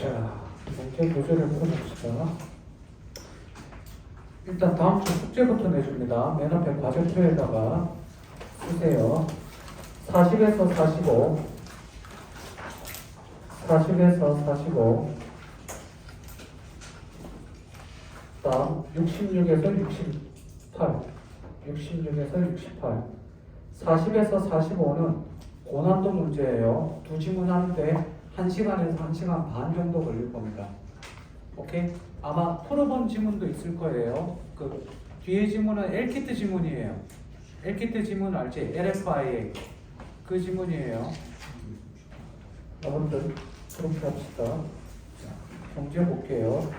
자, 문제 교재를 풀어봅시다. 일단 다음 주 숙제부터 내줍니다. 맨 앞에 과제표에다가 쓰세요. 40에서 45, 40에서 45, 다음 66에서 68, 66에서 68, 40에서 45는 고난도 문제예요. 두 지문 하는데 1시간에서 1시간 반 정도 걸릴 겁니다. 오케이? 아마 풀어본 지문도 있을 거예요. 그 뒤에 지문은 엘키트 지문이에요. 엘키트 지문 알지? LFIA 그 지문이에요. 아무튼 그렇게 합시다. 자, 경제 볼게요.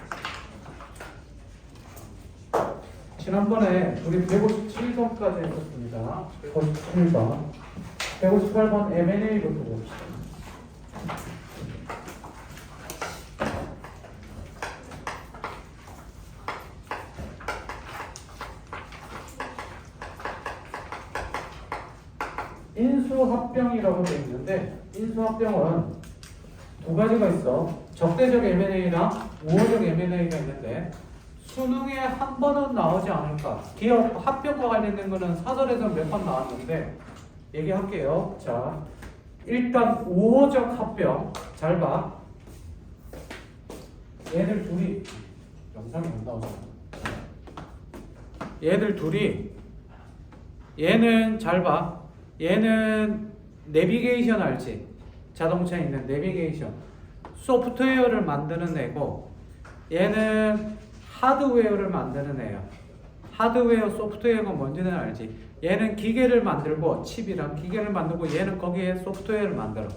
지난번에 우리 157번까지 했었습니다. 157번, 158번 M&A부터 봅시다. 인수합병이라고 되어 있는데, 인수합병은 두 가지가 있어. 적대적 M&A랑 우호적 M&A가 있는데, 수능에 한 번은 나오지 않을까. 기업 합병과 관련된 거는 사설에서 몇 번 나왔는데 얘기할게요. 자, 일단 우호적 합병 잘 봐. 얘들 둘이 영상이 안 나오잖아. 얘들 둘이 얘는 잘 봐. 얘는 내비게이션 알지? 자동차에 있는 내비게이션 소프트웨어를 만드는 애고, 얘는 하드웨어를 만드는 애야. 하드웨어, 소프트웨어가 뭔지는 알지? 얘는 기계를 만들고, 칩이랑 기계를 만들고, 얘는 거기에 소프트웨어를 만들어.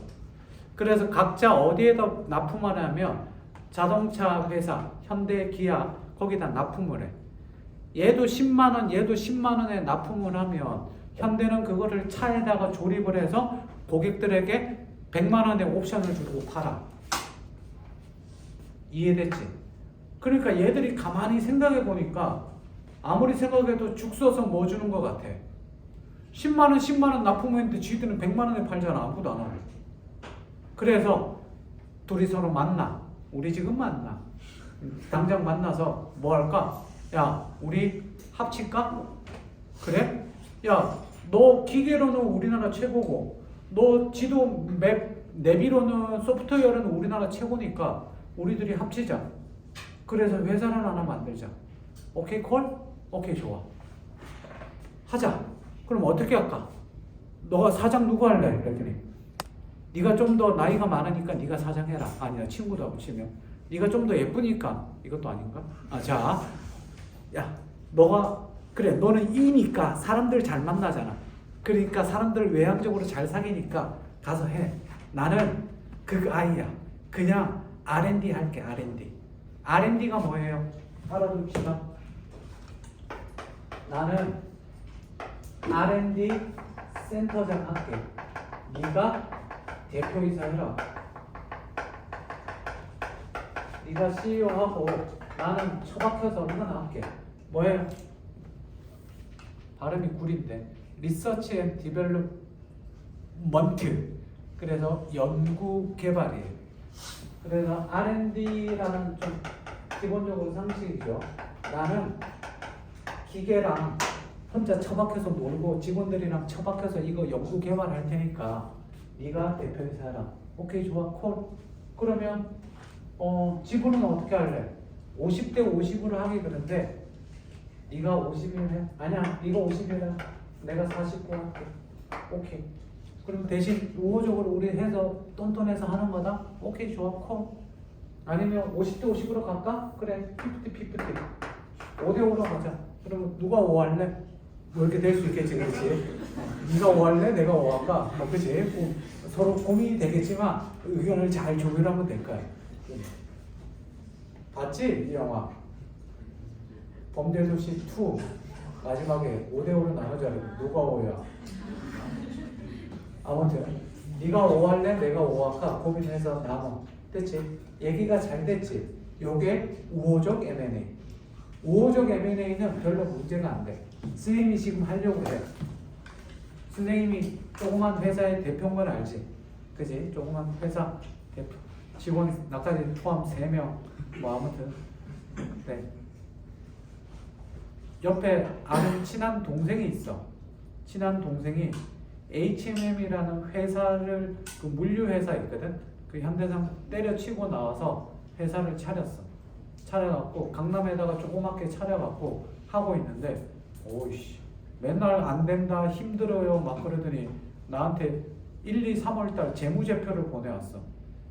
그래서 각자 어디에다 납품을 하면 자동차 회사, 현대, 기아 거기다 납품을 해. 얘도 10만원, 얘도 10만원에 납품을 하면 현대는 그거를 차에다가 조립을 해서 고객들에게 100만원의 옵션을 주고 팔아. 이해됐지? 그러니까 얘들이 가만히 생각해 보니까 아무리 생각해도 죽 써서 뭐 주는 것 같아. 10만원, 10만원 납품했는데 쥐들은 100만원에 팔잖아. 아무도 안 하고. 그래서 둘이 서로 만나. 우리 지금 만나. 당장 만나서 뭐 할까? 야, 우리 합칠까? 그래? 야, 너 기계로는 우리나라 최고고, 너 지도 맵, 내비로는 소프트웨어로는 우리나라 최고니까 우리들이 합치자. 그래서 회사를 하나 만들자. 오케이 콜? 오케이 좋아. 하자. 그럼 어떻게 할까? 너가 사장 누구 할래? 그랬더니 네가 좀 더 나이가 많으니까 네가 사장 해라. 아니야, 친구도 하고 치면 네가 좀 더 예쁘니까 이것도 아닌가? 아, 자, 야, 너가 그래, 너는 E니까 사람들 잘 만나잖아. 그러니까 사람들 외향적으로 잘 사귀니까 가서 해. 나는 그 아이야. 그냥 R&D 할게. R&D가 뭐예요? 알아둡시다. 나는 R&D 센터장 할게. 네가 대표이사 해라. 네가 CEO 하고 나는 처박혀서 이거 할게. 뭐예요? 발음이 구린데 리서치 앤 디벨롭먼트. 그래서 연구 개발이에요. 그래서 R&D라는 좀 기본적으로 상식이죠. 나는 기계랑 혼자 처박혀서 놀고 직원들이랑 처박혀서 이거 연구 개발할 테니까 네가 대표이사 해라. 오케이 좋아 콜. 그러면 지분은 어떻게 할래? 50대 50으로 하기 그런데 네가 51 해? 아니야, 네가 51 해. 내가 49 할게. 오케이. 그럼 대신 우호적으로 우리 해서 똔똔해서 하는 거다? 오케이 좋아 콜. 아니면 50대 50으로 갈까? 그래 50-50 5대5로 가자. 그러면 누가 5 할래? 뭐 이렇게 될 수 있겠지. 그렇지? 네가 5 할래? 내가 5 할까? 뭐 그치? 서로 고민이 되겠지만 의견을 잘 조율하면 될 거야. 봤지? 이 영화 범죄도시 2 마지막에 5대5로 나눠져. 누가 5야? 아무튼 네가 5 할래? 내가 5 할까? 고민해서 나눠. 됐지? 얘기가 잘 됐지? 요게 우호적 M&A. 우호적 M&A는 별로 문제가 안 돼. 선생님이 지금 하려고 해. 선생님이 조그만 회사의 대표인 건 알지? 그지? 조그만 회사 대표. 직원 나까지 포함 3명. 뭐 아무튼 네. 옆에 아는 친한 동생이 있어. 친한 동생이 H&M이라는 회사를 그 물류 회사 있거든. 그 현대상 때려치고 나와서 회사를 차렸어. 차려갖고 강남에다가 조그맣게 차려갖고 하고 있는데 오이씨 맨날 안 된다 힘들어요 막 그러더니 나한테 1, 2, 3월달 재무제표를 보내왔어.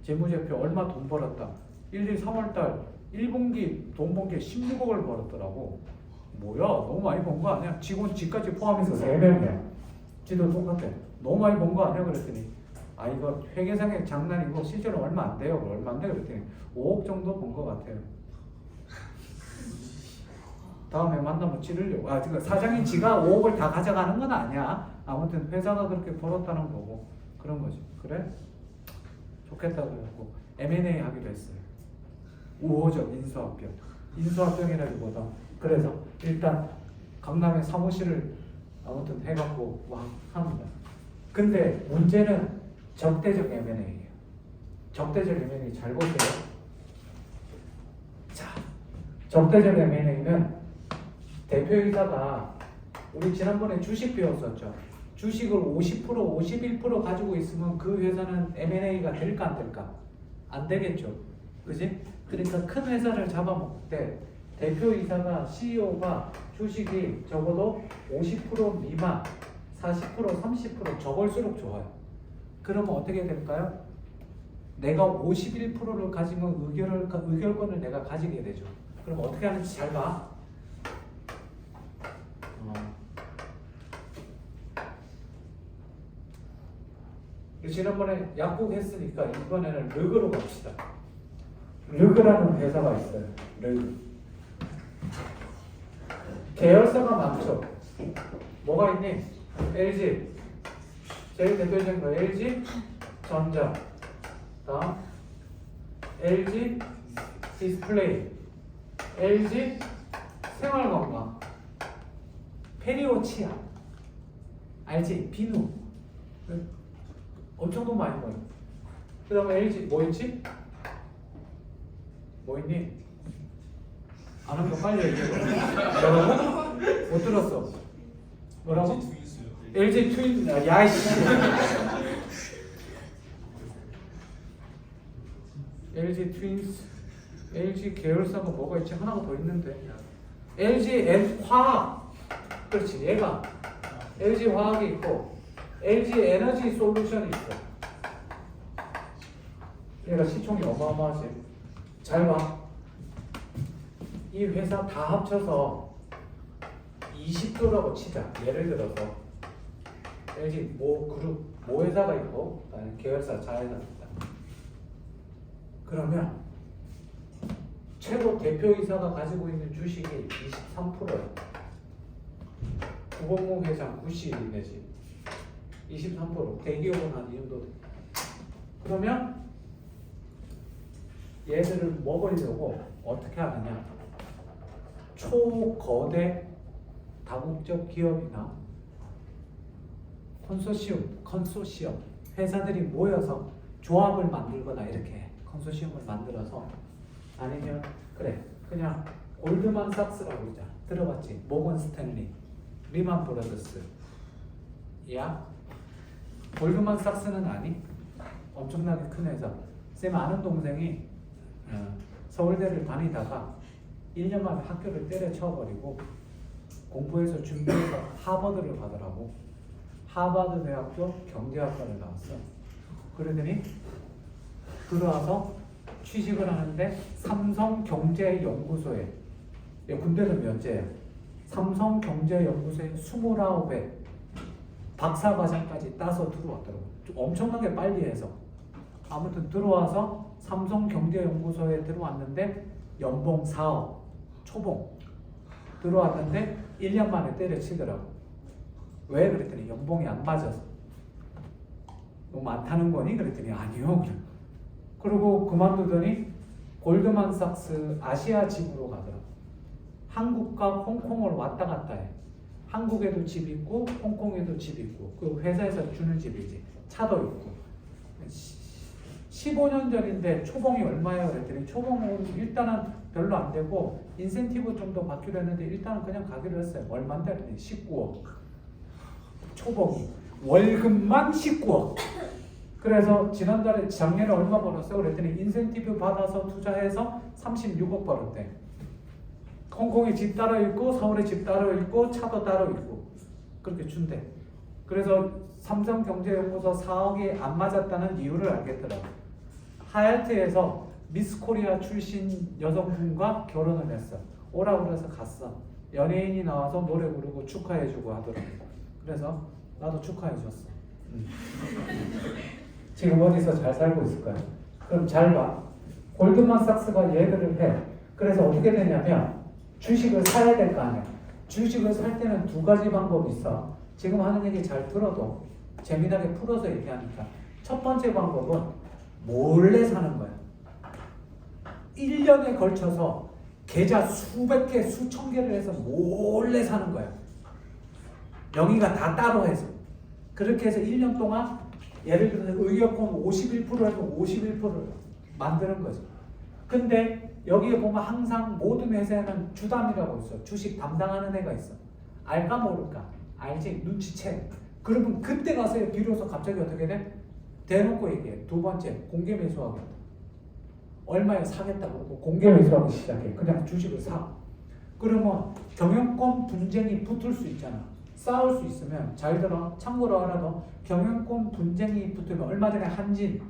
재무제표 얼마 돈 벌었다. 1, 2, 3월달 1분기 돈 번 게 16억을 벌었더라고. 뭐야 너무 많이 번 거 아니야? 직원 지까지 포함해서 3명이야. 지도 똑같아. 너무 많이 번 거 아니야? 그랬더니 아 이거 회계상의 장난이고 실제로 얼마 안 돼요. 얼마 안 돼? 그랬더니 5억 정도 번 거 같아요. 다음에 만나면 찌르려고. 아, 그러니까 사장이 지가 5억을 다 가져가는 건 아니야. 아무튼 회사가 그렇게 벌었다는 거고 그런 거지. 그래? 좋겠다 그래갖고 M&A 하기로 했어요. 우호적 인수합병. 인수합병이라기보다 그래서 일단 강남에 사무실을 아무튼 해갖고 와 합니다. 근데 문제는 적대적 M&A예요. 적대적 M&A 잘 보세요. 자, 적대적 M&A는 대표이사가 우리 지난번에 주식 배웠었죠. 주식을 50%, 51% 가지고 있으면 그 회사는 M&A가 될까 안 될까? 안 되겠죠. 그지? 그러니까 큰 회사를 잡아먹을 때 대표이사가 CEO가 주식이 적어도 50% 미만, 40%, 30% 적을수록 좋아요. 그러면 어떻게 될까요? 내가 51%를 가지면 의결권을 내가 가지게 되죠. 그럼 어떻게 하는지 잘 봐. 지난번에 약국했으니까 이번에는 르그로 갑시다. 르그라는 회사가 있어요. 르그. 계열사가 많죠. 뭐가 있니? LG. 제일 대표적인 거 LG 전자. 다음 LG 디스플레이. LG 생활건강. 페리오치아. 알지? 비누. 엄청 돈 많이 벌어요. 그 다음에 LG 뭐 있지? 뭐 있니? 아는 거 빨리 얘기해봐. 뭐라고? 못 들었어. 뭐라고? LG 트윈. 야이씨. LG 트윈스. LG 계열사가 뭐가 있지? 하나가 더 있는데. LG 화학. 그렇지. 얘가 LG 화학이 있고 LG 에너지 솔루션이 있어. 얘가 시총이 어마어마하지. 잘 봐. 이 회사 다 합쳐서 20조라고 치자. 예를 들어서 LG 모 그룹 모 회사가 있고 계열사 자회사가 있다. 그러면 최고 대표이사가 가지고 있는 주식이 23%야. 구본무 회장 90 내지 23% 대기업은 한 이 정도 돼. 그러면 얘들을 먹으려고 어떻게 하느냐? 초거대 다국적 기업이나 컨소시엄 회사들이 모여서 조합을 만들거나 이렇게 컨소시엄을 만들어서 아니면 그래 그냥 골드만삭스라고 있잖아. 들어봤지? 모건 스탠리, 리만 브라더스. 야 골드만삭스는 아니? 엄청나게 큰 회사. 쌤 아는 동생이 서울대를 다니다가 1년 만에 학교를 때려쳐버리고 공부해서 준비해서 하버드를 가더라고. 하버드 대학교 경제학과를 나왔어. 그러더니 들어와서 취직을 하는데 삼성경제연구소에 군대는 면제야. 삼성경제연구소에 29회 박사과정까지 따서 들어왔더라고. 좀 엄청나게 빨리 해서. 아무튼 들어와서 삼성경제연구소에 들어왔는데 연봉 4억 초봉 들어왔는데 1년 만에 때려치더라고. 왜? 그랬더니 연봉이 안 맞아서. 너무 많다는 거니? 그랬더니 아니요. 그리고 그만두더니 골드만삭스 아시아 지부로 가더라고. 한국과 홍콩을 왔다 갔다 해. 한국에도 집 있고 홍콩에도 집 있고 그 회사에서 주는 집이지. 차도 있고. 15년 전인데 초봉이 얼마예요? 그랬더니 초봉은 일단은 별로 안 되고 인센티브 좀 더 받기로 했는데 일단은 그냥 가기로 했어요. 얼마인데? 그랬더니 19억. 초봉이. 월급만 19억. 그래서 지난달에 작년에 얼마 벌었어요? 그랬더니 인센티브 받아서 투자해서 36억 벌었대. 홍콩에 집 따로 있고 서울에 집 따로 있고 차도 따로 있고 그렇게 준대. 그래서 삼성경제연구소 4억이 안 맞았다는 이유를 알겠더라고. 하얏트에서 미스 코리아 출신 여성분과 결혼을 했어. 오라고 그래서 갔어. 연예인이 나와서 노래 부르고 축하해주고 하더라고. 그래서 나도 축하해줬어. 지금 어디서 잘 살고 있을 거야. 그럼 잘 봐. 골드만삭스가 얘기를 해. 그래서 어떻게 되냐면 주식을 사야 될 거 아니야. 주식을 살 때는 두 가지 방법이 있어. 지금 하는 얘기 잘 들어도 재미나게 풀어서 얘기하니까. 첫 번째 방법은 몰래 사는 거야. 1년에 걸쳐서 계좌 수백 개, 수천 개를 해서 몰래 사는 거야. 영희가 다 따로 해서. 그렇게 해서 1년 동안 예를 들어서 의역권 51%에서 51%를 만드는 거죠. 근데 여기에 보면 항상 모든 회사에는 주담이라고 있어. 주식 담당하는 애가 있어. 알까 모를까? 알지? 눈치채. 그러면 그때 가서 비로소 갑자기 어떻게 돼? 대놓고 얘기해. 두 번째, 공개 매수하겠다. 얼마에 사겠다고 그러고 공개 매수하기 시작해. 그냥 주식을 사. 그러면 경영권 분쟁이 붙을 수 있잖아. 싸울 수 있으면 잘 들어. 참고로 알아도 경영권 분쟁이 붙으면 얼마 전에 한진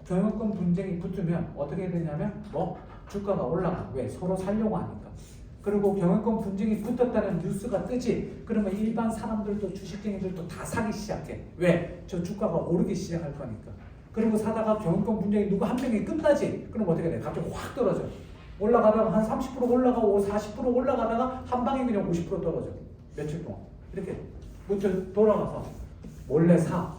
경영권 분쟁이 붙으면 어떻게 되냐면 주가가 올라가. 왜? 서로 살려고 하니까. 그리고 경영권 분쟁이 붙었다는 뉴스가 뜨지. 그러면 일반 사람들도 주식쟁이들도 다 사기 시작해. 왜? 저 주가가 오르기 시작할 거니까. 그리고 사다가 경영권 분쟁이 누구 한 명이 끝나지. 그럼 어떻게 돼? 갑자기 확 떨어져. 올라가다가 한 30% 올라가고 40% 올라가다가 한 방에 그냥 50% 떨어져. 며칠 동안. 이렇게 무튼 돌아가서 몰래 사.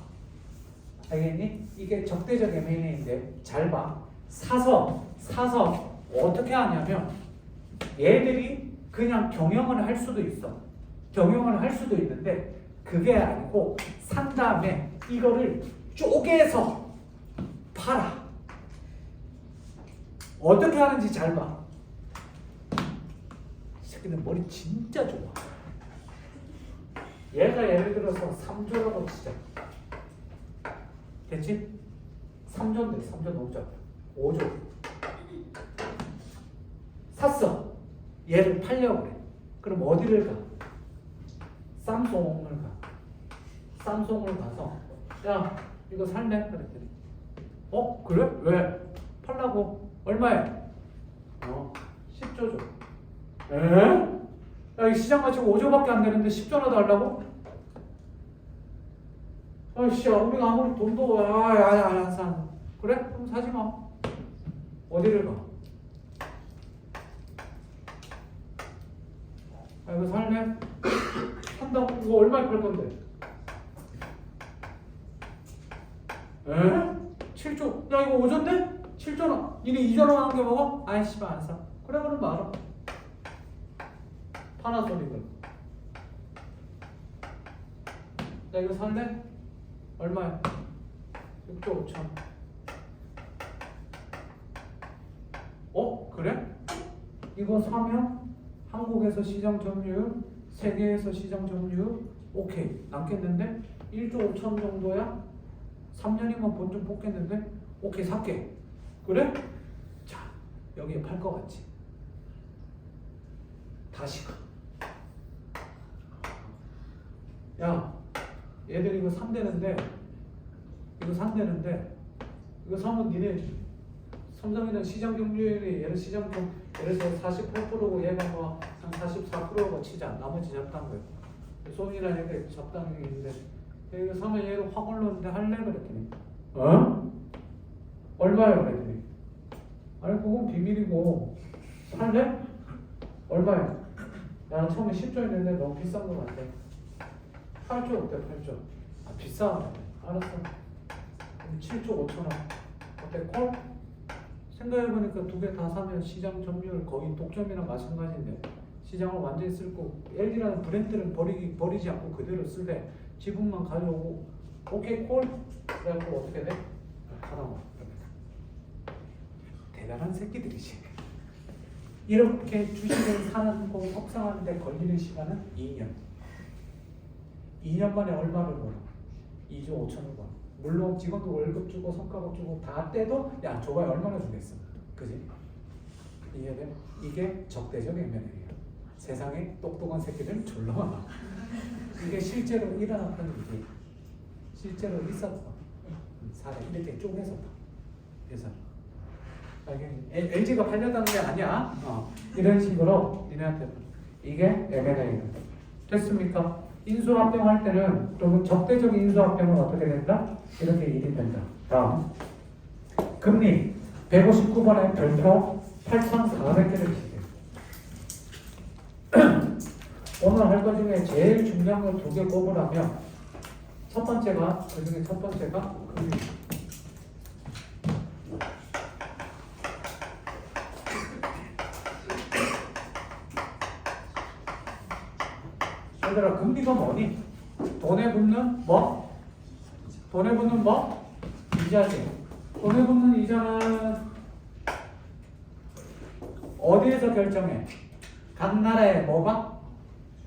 알겠니? 이게 적대적 M&A인데 잘 봐. 사서 어떻게 하냐면 얘들이 그냥 경영을 할 수도 있어. 경영을 할 수도 있는데 그게 아니고 산 다음에 이거를 쪼개서 팔아. 어떻게 하는지 잘 봐. 이 새끼들 머리 진짜 좋아. 얘가 예를 들어서 3조라고 치자. 됐지? 3조인데 3조 너무 작다. 5조. 샀어. 얘를 팔려고 그래. 그럼 어디를 가? 쌈송을 가. 쌈송을 가서 야 이거 살래? 그랬더니 그래? 왜? 팔라고. 얼마에? 10조 줘. 에? 야, 이 시장 가치가 5조밖에 안 되는데 10조나 달라고? 아이씨, 우리가 아무리 돈도 안 사. 그래? 그럼 사지 마. 어디를 가? 이거 살래? 산다고? 이거 얼마에 팔 건데? 에? 7조? 야, 이거 5조인데? 7조나? 니네 2조나 하는 게 먹어? 아이씨, 안 사. 그래, 그럼 말아. 파나소닉은. 야, 이거 살래? 얼마야? 6조 5천. 그래? 이거 사면 한국에서 시장 점유율, 세계에서 시장 점유율 오케이. 남겠는데? 1조 5천 정도야? 3년이면 본 좀 뽑겠는데? 오케이, 살게. 그래? 자, 여기에 팔 것 같지? 다시 가. 야, 얘들 이거 산대는데 이거 사면 니네 삼성이는 시장 점유율이 얘는 시장 예를 들어 48%고 얘가 한 44%고 치자. 나머지 잡다한 거예요. 소민이랑 얘가 잡다한 게 있는데 이거 사면 얘가 확 올랐는데 할래? 그랬더니 얼마야? 그랬더니 아니 그건 비밀이고 살래? 얼마야? 야 처음에 10조 했는데 너무 비싼 거 같아. 8조 어때? 8조. 비싸. 알았어. 그럼 7조 5천원. 어때? 콜? 생각해보니까 두 개 다 사면 시장 점유율 거의 독점이랑 마찬가지인데 시장을 완전히 쓸 거. LG라는 브랜드는 버리지 않고 그대로 쓰되 지분만 가져오고 오케이 콜? 그래갖고 어떻게 돼? 하나만. 대단한 새끼들이지. 이렇게 주식을 사는 거 협상하는데 걸리는 시간은 2년. 2년 만에 얼마를 벌어? 2조 5천억 원. 물론 직원도 월급 주고 성과급 주고 다 떼도 야 저거에 얼마나 주겠어. 그지? 이해돼? 이게 적대적 M&A야. 세상에 똑똑한 새끼들은 졸라 많아. 이게 실제로 일어났던 일이 실제로 있었어. 사례 이렇게 쪼개서 봐. 그래서 LG가 팔렸다는 게 아니야. 이런 식으로 니네한테 이게 M&A다. 됐습니까? 인수합병할 때는 그러면 적대적인 인수합병은 어떻게 된다? 이렇게 일이 된다. 다음 금리 159번에 별표 8,400개를 치세요. 오늘 할 것 중에 제일 중요한 걸 2개 꼽으라면 첫 번째가 그 중에 첫 번째가 금리. 얘들아 금리가 뭐니? 돈에 붙는 뭐? 돈에 붙는 뭐? 이자지. 돈에 붙는 이자는 어디에서 결정해? 각 나라의 뭐가?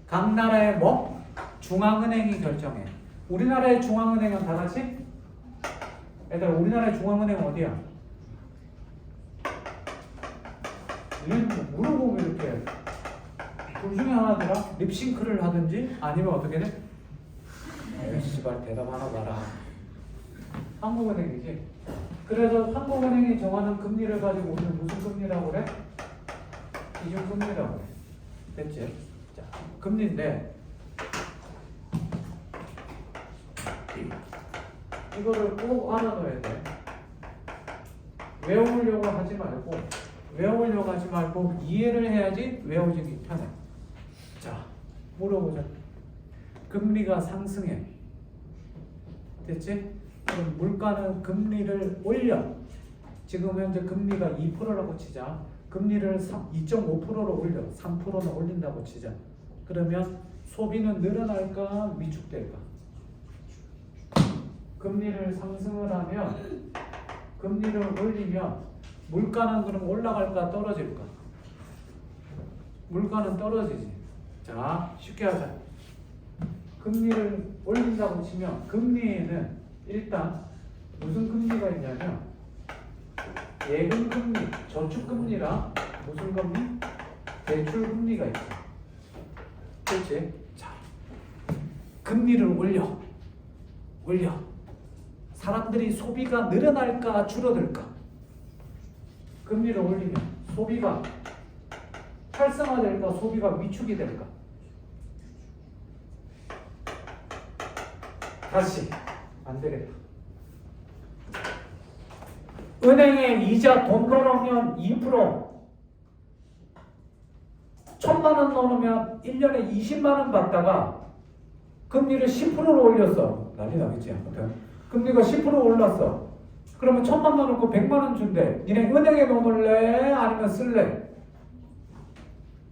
각 나라의 뭐? 중앙은행이 결정해. 우리나라의 중앙은행은 다 같이? 얘들아 우리나라의 중앙은행은 어디야? 얘는 물어보면 이렇게 둘 중에 하나더라. 립싱크를 하든지 아니면 어떻게 돼? 씨발 대답 하나 봐라. 한국은행이지. 그래서 한국은행이 정하는 금리를 가지고 우리는 무슨 금리라고 그래? 기준금리라고 그래. 됐지? 자, 금리인데 이거를 꼭 알아둬야 돼. 외우려고 하지 말고 이해를 해야지 외워지기 편해. 자, 물어보자. 금리가 상승해. 됐지? 그럼 물가는 금리를 올려. 지금 현재 금리가 2%라고 치자. 금리를 2.5%로 올려. 3%는 올린다고 치자. 그러면 소비는 늘어날까 위축될까? 금리를 상승을 하면 금리를 올리면 물가는 그럼 올라갈까 떨어질까? 물가는 떨어지지. 자, 쉽게 하자. 금리를 올린다고 치면 금리에는 일단 무슨 금리가 있냐면 예금금리, 저축금리랑 무슨 금리? 대출금리가 있어. 그렇지? 자, 금리를 올려. 사람들이 소비가 늘어날까 줄어들까? 금리를 올리면 소비가 활성화될까? 소비가 위축이 될까? 다시 안 되겠다. 은행에 이자 돈 넣으면 2%, 1,000만 원 넣으면 1년에 20만 원 받다가 금리를 10%로 올렸어. 난리 나겠지. 금리가 10% 올랐어. 그러면 1,000만 원 넣고 100만 원 준대. 니네 은행에 넣을래? 아니면 쓸래?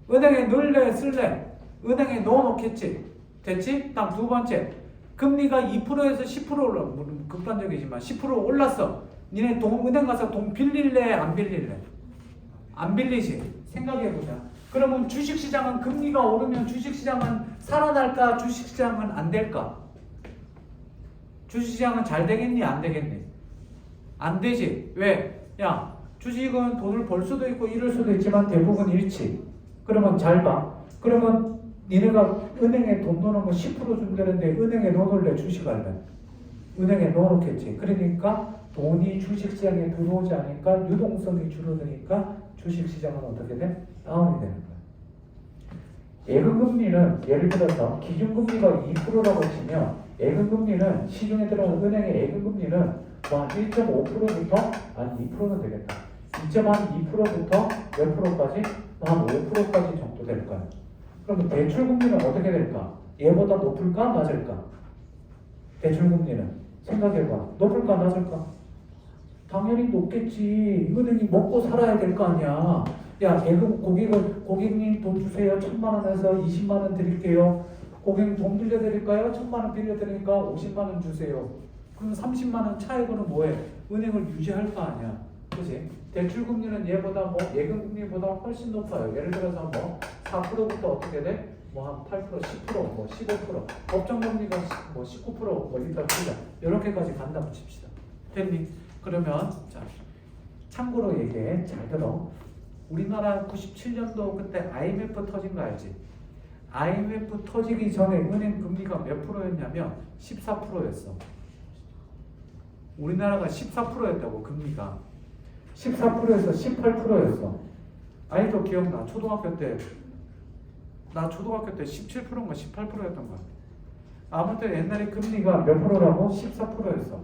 은행에 넣을래? 쓸래? 은행에 넣어놓겠지. 됐지? 다음 두 번째. 금리가 2%에서 10% 올라. 물론 극단적이지만 10% 올랐어. 니네 은행 가서 돈 빌릴래? 안 빌릴래? 안 빌리지. 생각해보자. 그러면 주식시장은 금리가 오르면 주식시장은 살아날까? 주식시장은 안 될까? 주식시장은 잘 되겠니? 안 되겠니? 안 되지. 왜? 야, 주식은 돈을 벌 수도 있고 잃을 수도 있지만 대부분 잃지. 그러면 잘 봐. 그러면 니네가 은행에 돈 넣어놓으면 10% 준다는데 은행에 넣어놓을래? 주식할래? 은행에 넣어놓겠지. 그러니까 돈이 주식시장에 들어오지 않으니까 유동성이 줄어드니까 주식시장은 어떻게 돼? 다운이 되는 거야. 예금금리는 예를 들어서 기준금리가 2%라고 치면 예금금리는 시중에 들어온 은행의 예금금리는 뭐 한 1.5%부터 한 2%는 되겠다. 2.2%부터 몇 프로까지? 한 5%까지 정도 될 거야. 그러면 대출금리는 어떻게 될까? 얘보다 높을까? 낮을까? 대출금리는 생각해봐. 높을까? 낮을까? 당연히 높겠지. 은행이 먹고 살아야 될 거 아니야. 야, 예금 고객님 돈 주세요. 1,000만 원에서 20만 원 드릴게요. 고객님 돈 빌려드릴까요? 1,000만 원 빌려드리니까 50만 원 주세요. 그럼 30만 원 차익으로 뭐해? 은행을 유지할 거 아니야. 그지? 대출금리는 얘보다 뭐 예금금리보다 훨씬 높아요. 예를 들어서 뭐 4%부터 어떻게 돼? 뭐 한 8%, 10%, 뭐 15%, 법정금리가 뭐 19%, 뭐 일단 보자. 이렇게까지 간다고 칩시다. 됐니? 그러면 자 참고로 얘기해. 잘 들어. 우리나라 97년도 그때 IMF 터진 거 알지? IMF 터지기 전에 은행 금리가 몇 프로였냐면 14%였어. 우리나라가 14%였다고 금리가. 14%에서 18%였어. 아직도 기억나. 초등학교 때. 나 초등학교 때 17%인가 18%였던 거야. 아무튼 옛날에 금리가 몇 프로라고? 14%였어.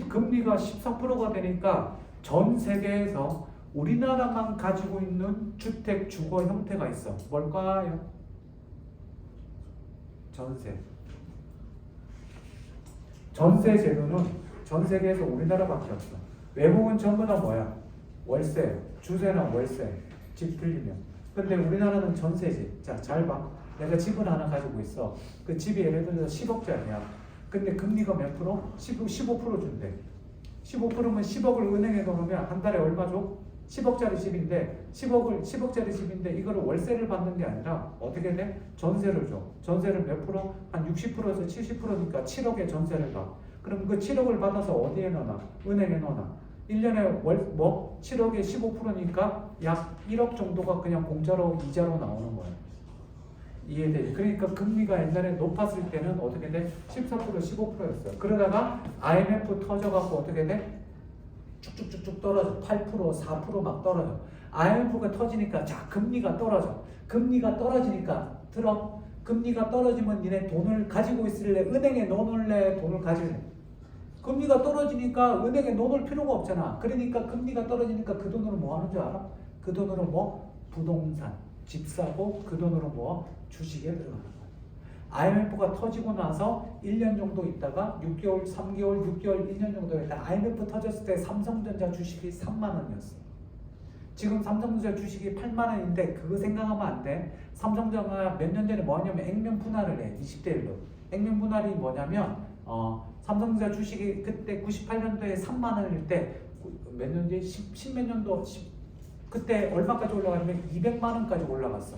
금리가 14%가 되니까 전 세계에서 우리나라만 가지고 있는 주택 주거 형태가 있어. 뭘까요? 전세. 전세 제도는 전 세계에서 우리나라밖에 없어. 외국은 전부 다 뭐야? 월세, 주세나 월세, 집 빌리면. 근데 우리나라는 전세지. 자, 잘 봐. 내가 집을 하나 가지고 있어. 그 집이 예를 들어서 10억짜리야. 근데 금리가 몇 프로? 15% 준대. 15%면 10억을 은행에 넣으면 한 달에 얼마 줘? 10억짜리 집인데 10억짜리 집인데 이거를 월세를 받는 게 아니라 어떻게 돼? 전세를 줘. 전세를 몇 프로? 한 60%에서 70%니까 7억의 전세를 봐. 그럼 그 7억을 받아서 어디에 넣어놔? 은행에 넣어놔. 1년에 7억에 15%니까 약 1억 정도가 그냥 공짜로 이자로 나오는 거야. 이해되지? 그러니까 금리가 옛날에 높았을 때는 어떻게 돼? 14%, 15%였어요. 그러다가 IMF 터져갖고 어떻게 돼? 쭉쭉쭉쭉 떨어져. 8%, 4% 막 떨어져. IMF가 터지니까 자, 금리가 떨어져. 금리가 떨어지니까 들어. 금리가 떨어지면 니네 돈을 가지고 있을래? 은행에 넣어놓을래? 돈을 가질래? 금리가 떨어지니까 은행에 넣어놓을 필요가 없잖아. 그러니까 금리가 떨어지니까 그 돈으로 뭐 하는 줄 알아? 그 돈으로 뭐? 부동산, 집 사고 그 돈으로 뭐? 주식에 들어가는 거야. IMF가 터지고 나서 1년 정도 있다가 6개월, 3개월, 6개월, 1년 정도 있다가 IMF 터졌을 때 삼성전자 주식이 3만 원이었어. 지금 삼성전자 주식이 8만 원인데 그거 생각하면 안 돼. 삼성전자가 몇 년 전에 뭐 하냐면 액면 분할을 해. 20대 1로. 액면 분할이 뭐냐면 삼성전자 주식이 그때 98년도에 3만 원일 때 몇 년 뒤에 10몇 년도 그때 얼마까지 올라가냐면 200만 원까지 올라갔어.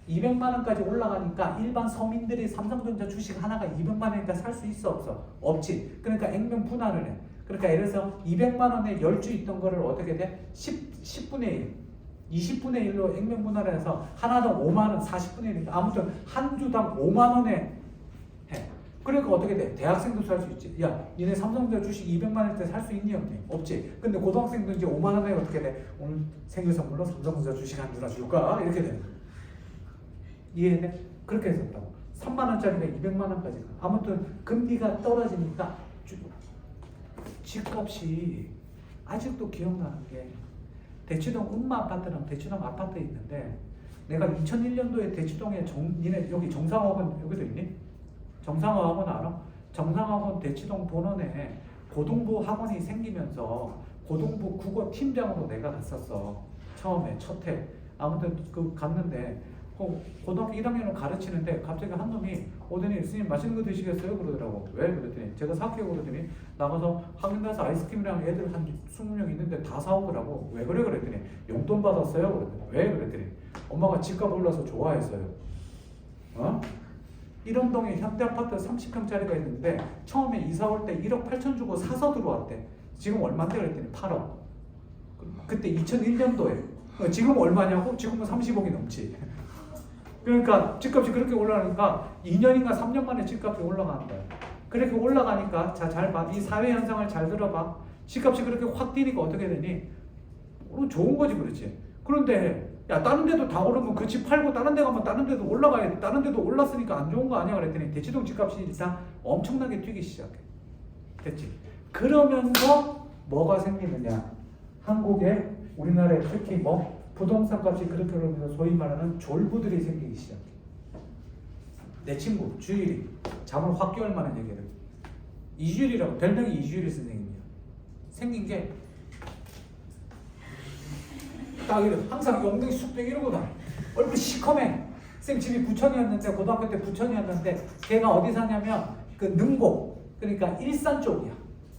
200만 원까지 올라가니까 일반 서민들이 삼성전자 주식 하나가 200만 원이니까 살 수 있어 없어? 없지. 그러니까 액면 분할을 해. 그러니까 예를 들어서 200만 원에 10주 있던 거를 어떻게 돼? 10분의 1, 20분의 1로 액면 분할을 해서 하나당 5만 원, 40분의 1이니까 아무튼 한 주당 5만 원에 해. 그러니까 어떻게 돼? 대학생도 살 수 있지. 야, 니네 삼성전자 주식 200만 원일 때 살 수 있니 없니? 없지. 근데 고등학생도 이제 5만 원에 어떻게 돼? 오늘 생일 선물로 삼성전자 주식 한 주나 줄까? 이렇게 되는 거야. 이해돼? 그렇게 했었다고. 3만 원짜리가 200만 원까지 가. 아무튼 금리가 떨어지니까 집값이 아직도 기억나는 게 대치동 음마 아파트랑 대치동 아파트 있는데 내가 2001년도에 대치동에 니네 여기 정상학원 여기도 있니? 정상학원 알아? 정상학원 대치동 본원에 고등부 학원이 생기면서 고등부 국어 팀장으로 내가 갔었어. 처음에 첫 해. 아무튼 그 갔는데 고등학교 1학년을 가르치는데 갑자기 한 놈이 오더니 스님 맛있는 거 드시겠어요? 그러더라고. 왜? 그랬더니 제가 사올게요. 그러더니 나가서 학원 가서 아이스크림이랑 애들 한 20명 있는데 다 사오더라고. 왜 그래? 그랬더니 용돈 받았어요? 그랬더니 왜? 그랬더니 엄마가 집값 올라서 좋아했어요. 이런 동에 현대아파트 30평짜리가 있는데 처음에 이사 올 때 1억 8천 주고 사서 들어왔대. 지금 얼마인데? 그랬더니 8억. 그때 2001년도에. 지금 얼마냐고? 지금은 30억이 넘지. 그러니까 집값이 그렇게 올라가니까 2년인가 3년 만에 집값이 올라가는 거야. 그렇게 올라가니까 자, 잘 봐. 이 사회 현상을 잘 들어봐. 집값이 그렇게 확 뛰니까 어떻게 되니? 좋은 거지, 그렇지. 그런데 야, 다른 데도 다 오르면 그 집 팔고 다른 데 가면 다른 데도 올라가야 돼. 다른 데도 올랐으니까 안 좋은 거 아니야? 그랬더니 대치동 집값이 일단 엄청나게 뛰기 시작해. 됐지? 그러면서 뭐가 생기느냐? 한국에 우리나라에 특히 뭐 부동산 값이 그렇게 오르면서 소위 말하는 졸부들이 생기기 시작해. 내 친구 주일이 잠을 확 깨울 만한 얘기를. 이주일이라고 별명이 이주일이 선생님이야. 생긴 게 딱 이래. 항상 엉덩이 쑥빼 이러거든. 얼굴 시커매. 쌤 집이 부천이었는데 고등학교 때 부천이었는데 걔가 어디 사냐면 그 능곡 그러니까 일산 쪽이야.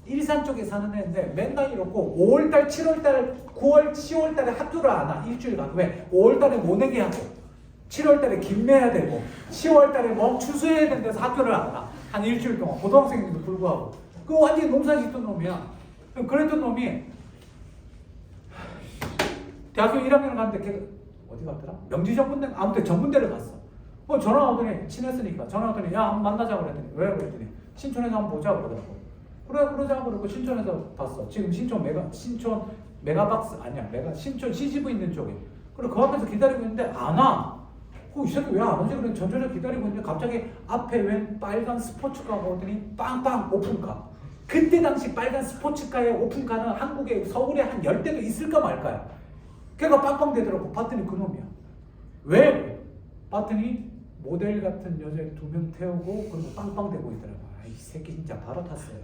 일산 쪽에 사는 애인데 맨날 이렇고 5월달, 7월달, 9월, 10월달에 학교를 안 와. 일주일 가고. 왜? 5월달에 모내기 하고 7월달에 김내야 되고 10월달에 뭐 추수해야 되는 데서 학교를 안 와. 한 일주일 동안 고등학생인데도 불구하고 그거 완전히 농사 짓던 놈이야. 그랬던 놈이 대학교 1학년 갔는데 걔 어디 갔더라? 명지전문대 아무튼 전문대를 갔어. 전화 오더니 친했으니까 전화 오더니 야 한번 만나자 그랬더니 왜 그랬더니 신촌에서 한번 보자 그러더라고. 그래 그러자 그러고 신촌에서 봤어. 지금 신촌 메가박스 아니야 신촌 CGV 있는 쪽에. 그래 그 앞에서 기다리고 있는데 안 와. 이 새끼 왜 안 오지? 그래 전전에 기다리고 있는데 갑자기 앞에 웬 빨간 스포츠카가 오더니 빵빵 오픈카. 그때 당시 빨간 스포츠카의 오픈카는 한국에 서울에 한 10대도 있을까 말까요? 걔가 빵빵 대더라고. 봤더니 그놈이야. 왜? 봤더니 모델 같은 여자 2명 태우고 그리고 빵빵 대고 있더라고. 이 새끼 진짜 바로 탔어요.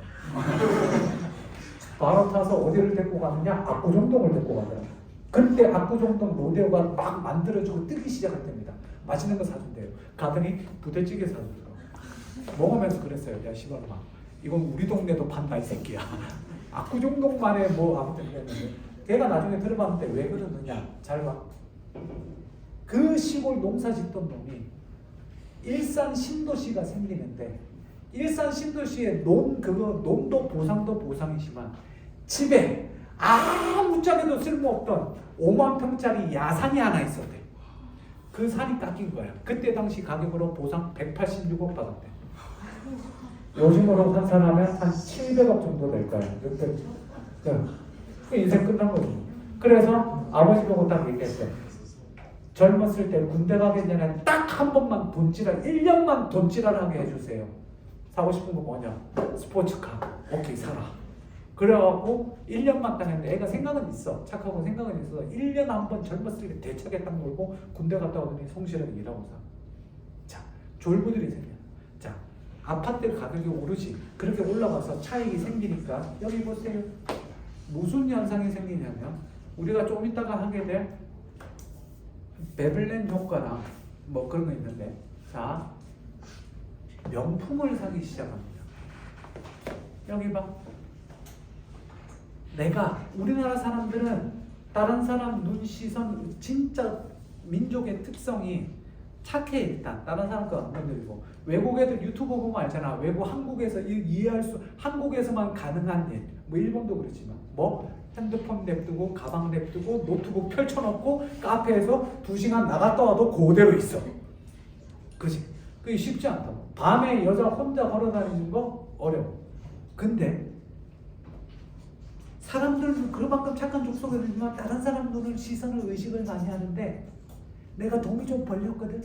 바로 타서 어디를 데리고 가느냐? 압구정동을 데리고 가더라고. 그때 압구정동 로데오가 막 만들어지고 뜨기 시작할 때입니다. 맛있는 거 사준대요. 가더니 부대찌개 사주더라고. 먹으면서 그랬어요. 야 시발놈아, 이건 우리 동네도 판다 이 새끼야. 압구정동만에 뭐 아무튼 그랬는데 걔가 나중에 들어봤는데 왜 그러느냐? 잘 봐. 그 시골 농사 짓던 놈이 일산 신도시가 생기는데 일산 신도시의 논도 보상도 보상이지만 집에 아무짝에도 쓸모없던 5만 평짜리 야산이 하나 있었대. 그 산이 깎인 거야. 그때 당시 가격으로 보상 186억 받았대. 요즘으로 환산하면 한 700억 정도 될 거야. 그 인생 끝난 거지. 그래서 아버지 보고 딱 얘기했어요. 젊었을 때 군대 가기 전에 딱 한 번만 돈지랄 1년만 돈지랄하게 해주세요. 사고 싶은 거 뭐냐? 스포츠카. 오케이 사라. 그래갖고 1년만 딱 했는데 애가 생각은 있어. 착하고 생각은 있어서 1년 한 번 젊었을 때 대차게 딱 놀고 군대 갔다 오더니 성실하게 일하고 사. 자, 졸부들이 생겨. 자, 아파트 가격이 오르지. 그렇게 올라가서 차익이 생기니까 여기 보세요. 무슨 현상이 생기냐면 우리가 좀 이따가 하게 될 베들렘 효과나 뭐 그런 거 있는데, 자, 명품을 사기 시작합니다. 여기 봐. 우리나라 사람들은 다른 사람 눈 시선, 진짜 민족의 특성이 착해. 일단 다른 사람 거 안 건드리고. 외국 애들 유튜브 보면 알잖아. 한국에서 이해할 수, 한국에서만 가능한 일. 뭐 일본도 그렇지만 뭐 핸드폰 냅두고 가방 냅두고 노트북 펼쳐놓고 카페에서 2시간 나갔다 와도 그대로 있어. 그지? 그게 쉽지 않다고. 밤에 여자 혼자 걸어다니는 거 어려워. 근데 사람들은 그만큼 착한 족속이지만 다른 사람 눈을 시선을 의식을 많이 하는데 내가 돈이 좀 벌렸거든.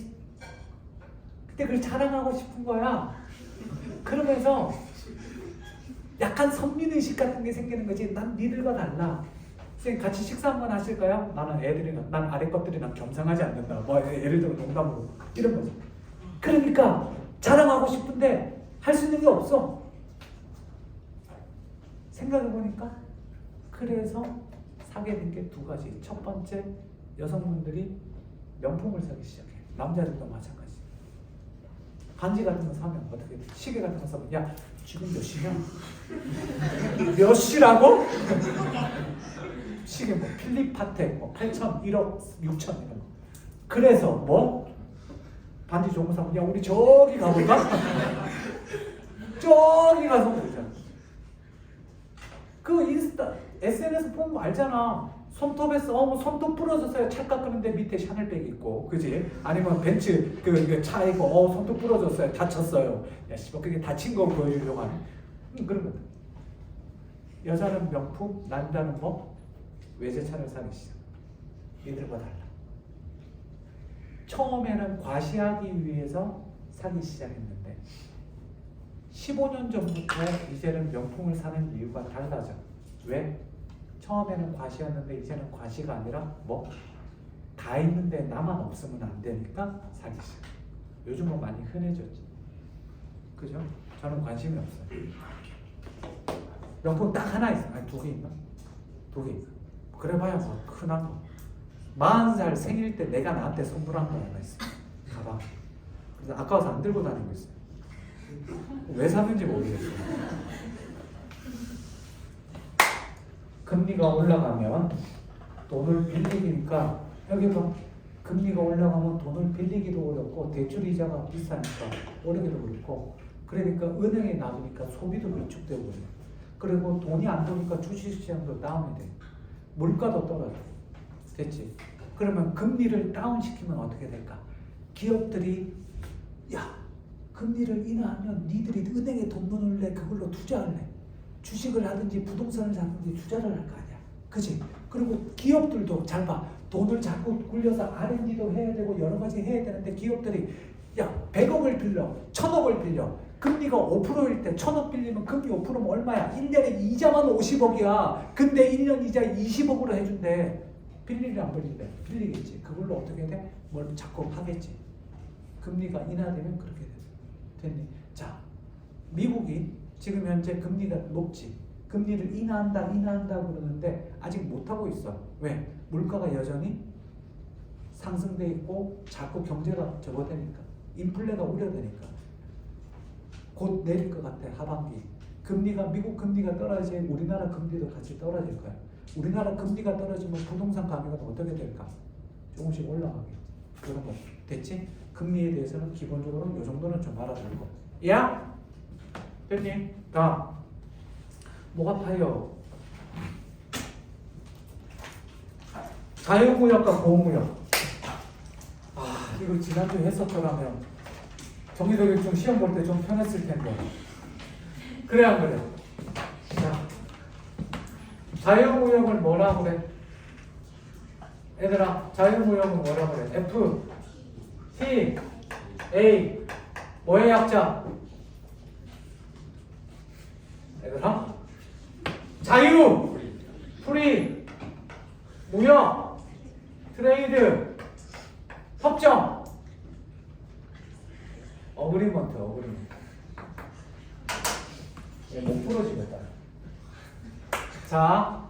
그때 그걸 자랑하고 싶은 거야. 그러면서 약간 선민의식 같은 게 생기는 거지. 난 니들과 달라. 선생님 같이 식사 한번 하실까요? 난 아래 것들이랑 겸상하지 않는다. 뭐 예를 들어 농담으로 이런 거지. 그러니까 자랑하고 싶은데 할 수 있는 게 없어. 생각해보니까 그래서 사게 된 게 2가지. 첫 번째, 여성분들이 명품을 사기 시작해. 남자들도 마찬가지. 반지 같은 거 사면 어떻게 돼? 시계 같은 거 사면 야 지금 몇 시냐? 몇 시라고? 시계 뭐 필립 파텍 뭐 8천, 1억, 6천 이런 거. 그래서 뭐 반지 좋은 거 사면 야 우리 저기 가볼까? 저기 가서 보자. 그 인스타 SNS 보면 알잖아. 손톱에서 뭐 손톱 부러졌어요. 차 깎는데 밑에 샤넬백이 있고, 그지? 아니면 벤츠 그 차이고 손톱 부러졌어요. 다쳤어요. 야 씨발 그게 다친 거 보여주려고 하네. 그런 거다. 여자는 명품, 남자는 뭐 외제차를 사기 시작. 이들과 달라. 처음에는 과시하기 위해서 사기 시작했는데 15년 전부터 이제는 명품을 사는 이유가 달라져. 왜? 처음에는 과시였는데 이제는 과시가 아니라 뭐 다 있는데 나만 없으면 안 되니까 사기 시작. 요즘은 많이 흔해졌지. 그죠? 저는 관심이 없어요. 명품 딱 하나 있어. 아니 2개 있나? 2개 있나? 그래봐야 뭐 흔한 거. 40살 생일 때 내가 나한테 선물한 거 하나 있어. 가방. 그래서 아까워서 안 들고 다니고 있어요. 왜 샀는지 모르겠어요. 금리가 올라가면 돈을 빌리니까 여기 봐. 금리가 올라가면 돈을 빌리기도 어렵고 대출 이자가 비싸니까 오르기도 그렇고 그러니까 은행에 놔두니까 소비도 위축되고 그래요. 그리고 돈이 안 도니까 주식시장도 다운이 돼. 물가도 떨어져. 됐지? 그러면 금리를 다운시키면 어떻게 될까? 기업들이 야 금리를 인하하면 니들이 은행에 돈 넣을래 그걸로 투자할래 주식을 하든지 부동산을 사든지 투자를 할 거 아니야. 그치? 그리고 기업들도 잘 봐. 돈을 자꾸 굴려서 R&D도 해야 되고 여러 가지 해야 되는데 기업들이 야 100억을 빌려 1000억을 빌려 금리가 5%일 때 1000억 빌리면 금리 5%면 얼마야? 1년에 이자만 50억이야. 근데 1년 이자 20억으로 해준대. 빌리려 안 빌리래? 빌리겠지. 그걸로 어떻게 돼? 뭘 자꾸 하겠지. 금리가 인하되면 그렇게 돼. 됐니? 자, 미국이 지금 현재 금리가 높지. 금리를 인하한다 그러는데 아직 못하고 있어. 왜? 물가가 여전히 상승돼 있고 자꾸 경제가 저거되니까 인플레가 우려되니까 곧 내릴 것 같아. 하반기 금리가 미국 금리가 떨어지면 우리나라 금리도 같이 떨어질 거야. 우리나라 금리가 떨어지면 부동산 가격은 어떻게 될까? 조금씩 올라가겠지. 그런 거 됐지? 금리에 대해서는 기본적으로 이 정도는 좀 알아두고 야? 됐니? 다 뭐가 파요? 자유무역과 보호무역. 아 이거 지난주에 했었더라면 정기적인 시험 볼 때 좀 편했을 텐데. 그래 안 그래? 자, 자유무역을 뭐라 그래? 얘들아 자유무역은 뭐라 그래? F, T, A 뭐의 약자? 얘들아 자유, 프리, 무역, 트레이드, 협정, 어그리먼트. 못 풀어지겠다. 자,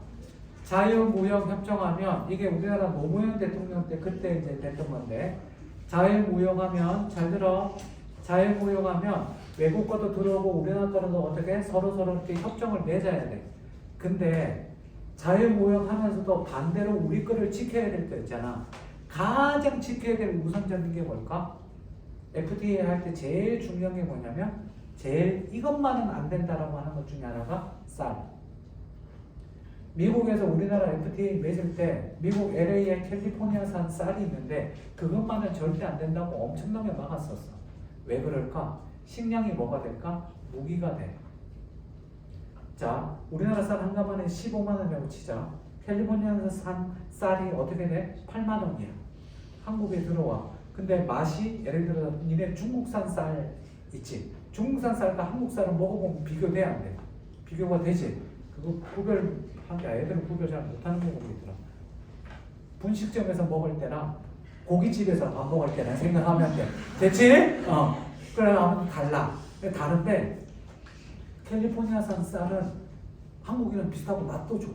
자유무역 협정하면 이게 우리나라 노무현 대통령 때 그때 이제 됐던 건데 자유무역하면 잘 들어. 자유무역하면 외국과도 들어오고 우리나라 거도 어떻게 서로 이렇게 협정을 맺어야 돼. 근데 자유무역하면서도 반대로 우리 거를 지켜야 될 거 있잖아. 가장 지켜야 될 우선적인 게 뭘까? FTA 할 때 제일 중요한 게 뭐냐면 제일 이것만은 안 된다라고 하는 것 중에 하나가 쌀. 미국에서 우리나라 FTA 맺을 때 미국 LA에 캘리포니아산 쌀이 있는데 그것만은 절대 안 된다고 엄청나게 막았었어. 왜 그럴까? 식량이 뭐가 될까? 무기가 돼. 자, 우리나라 쌀 한 가마에 15만 원이라고 치자. 캘리포니아에서 산 쌀이 어떻게 돼? 8만 원이야. 한국에 들어와. 근데 맛이 예를 들어 니네 중국산 쌀 있지? 중국산 쌀과 한국 쌀은 먹어보면 비교돼 안 돼? 비교가 되지? 그거 구별하기 애들은 구별 잘 못하는 경우가 있더라. 분식점에서 먹을 때랑 고깃집에서 밥 먹을 때랑 생각하면 돼. 됐지? 그래 아무튼 달라. 다른데 캘리포니아산 쌀은 한국이랑 비슷하고 맛도 좋아.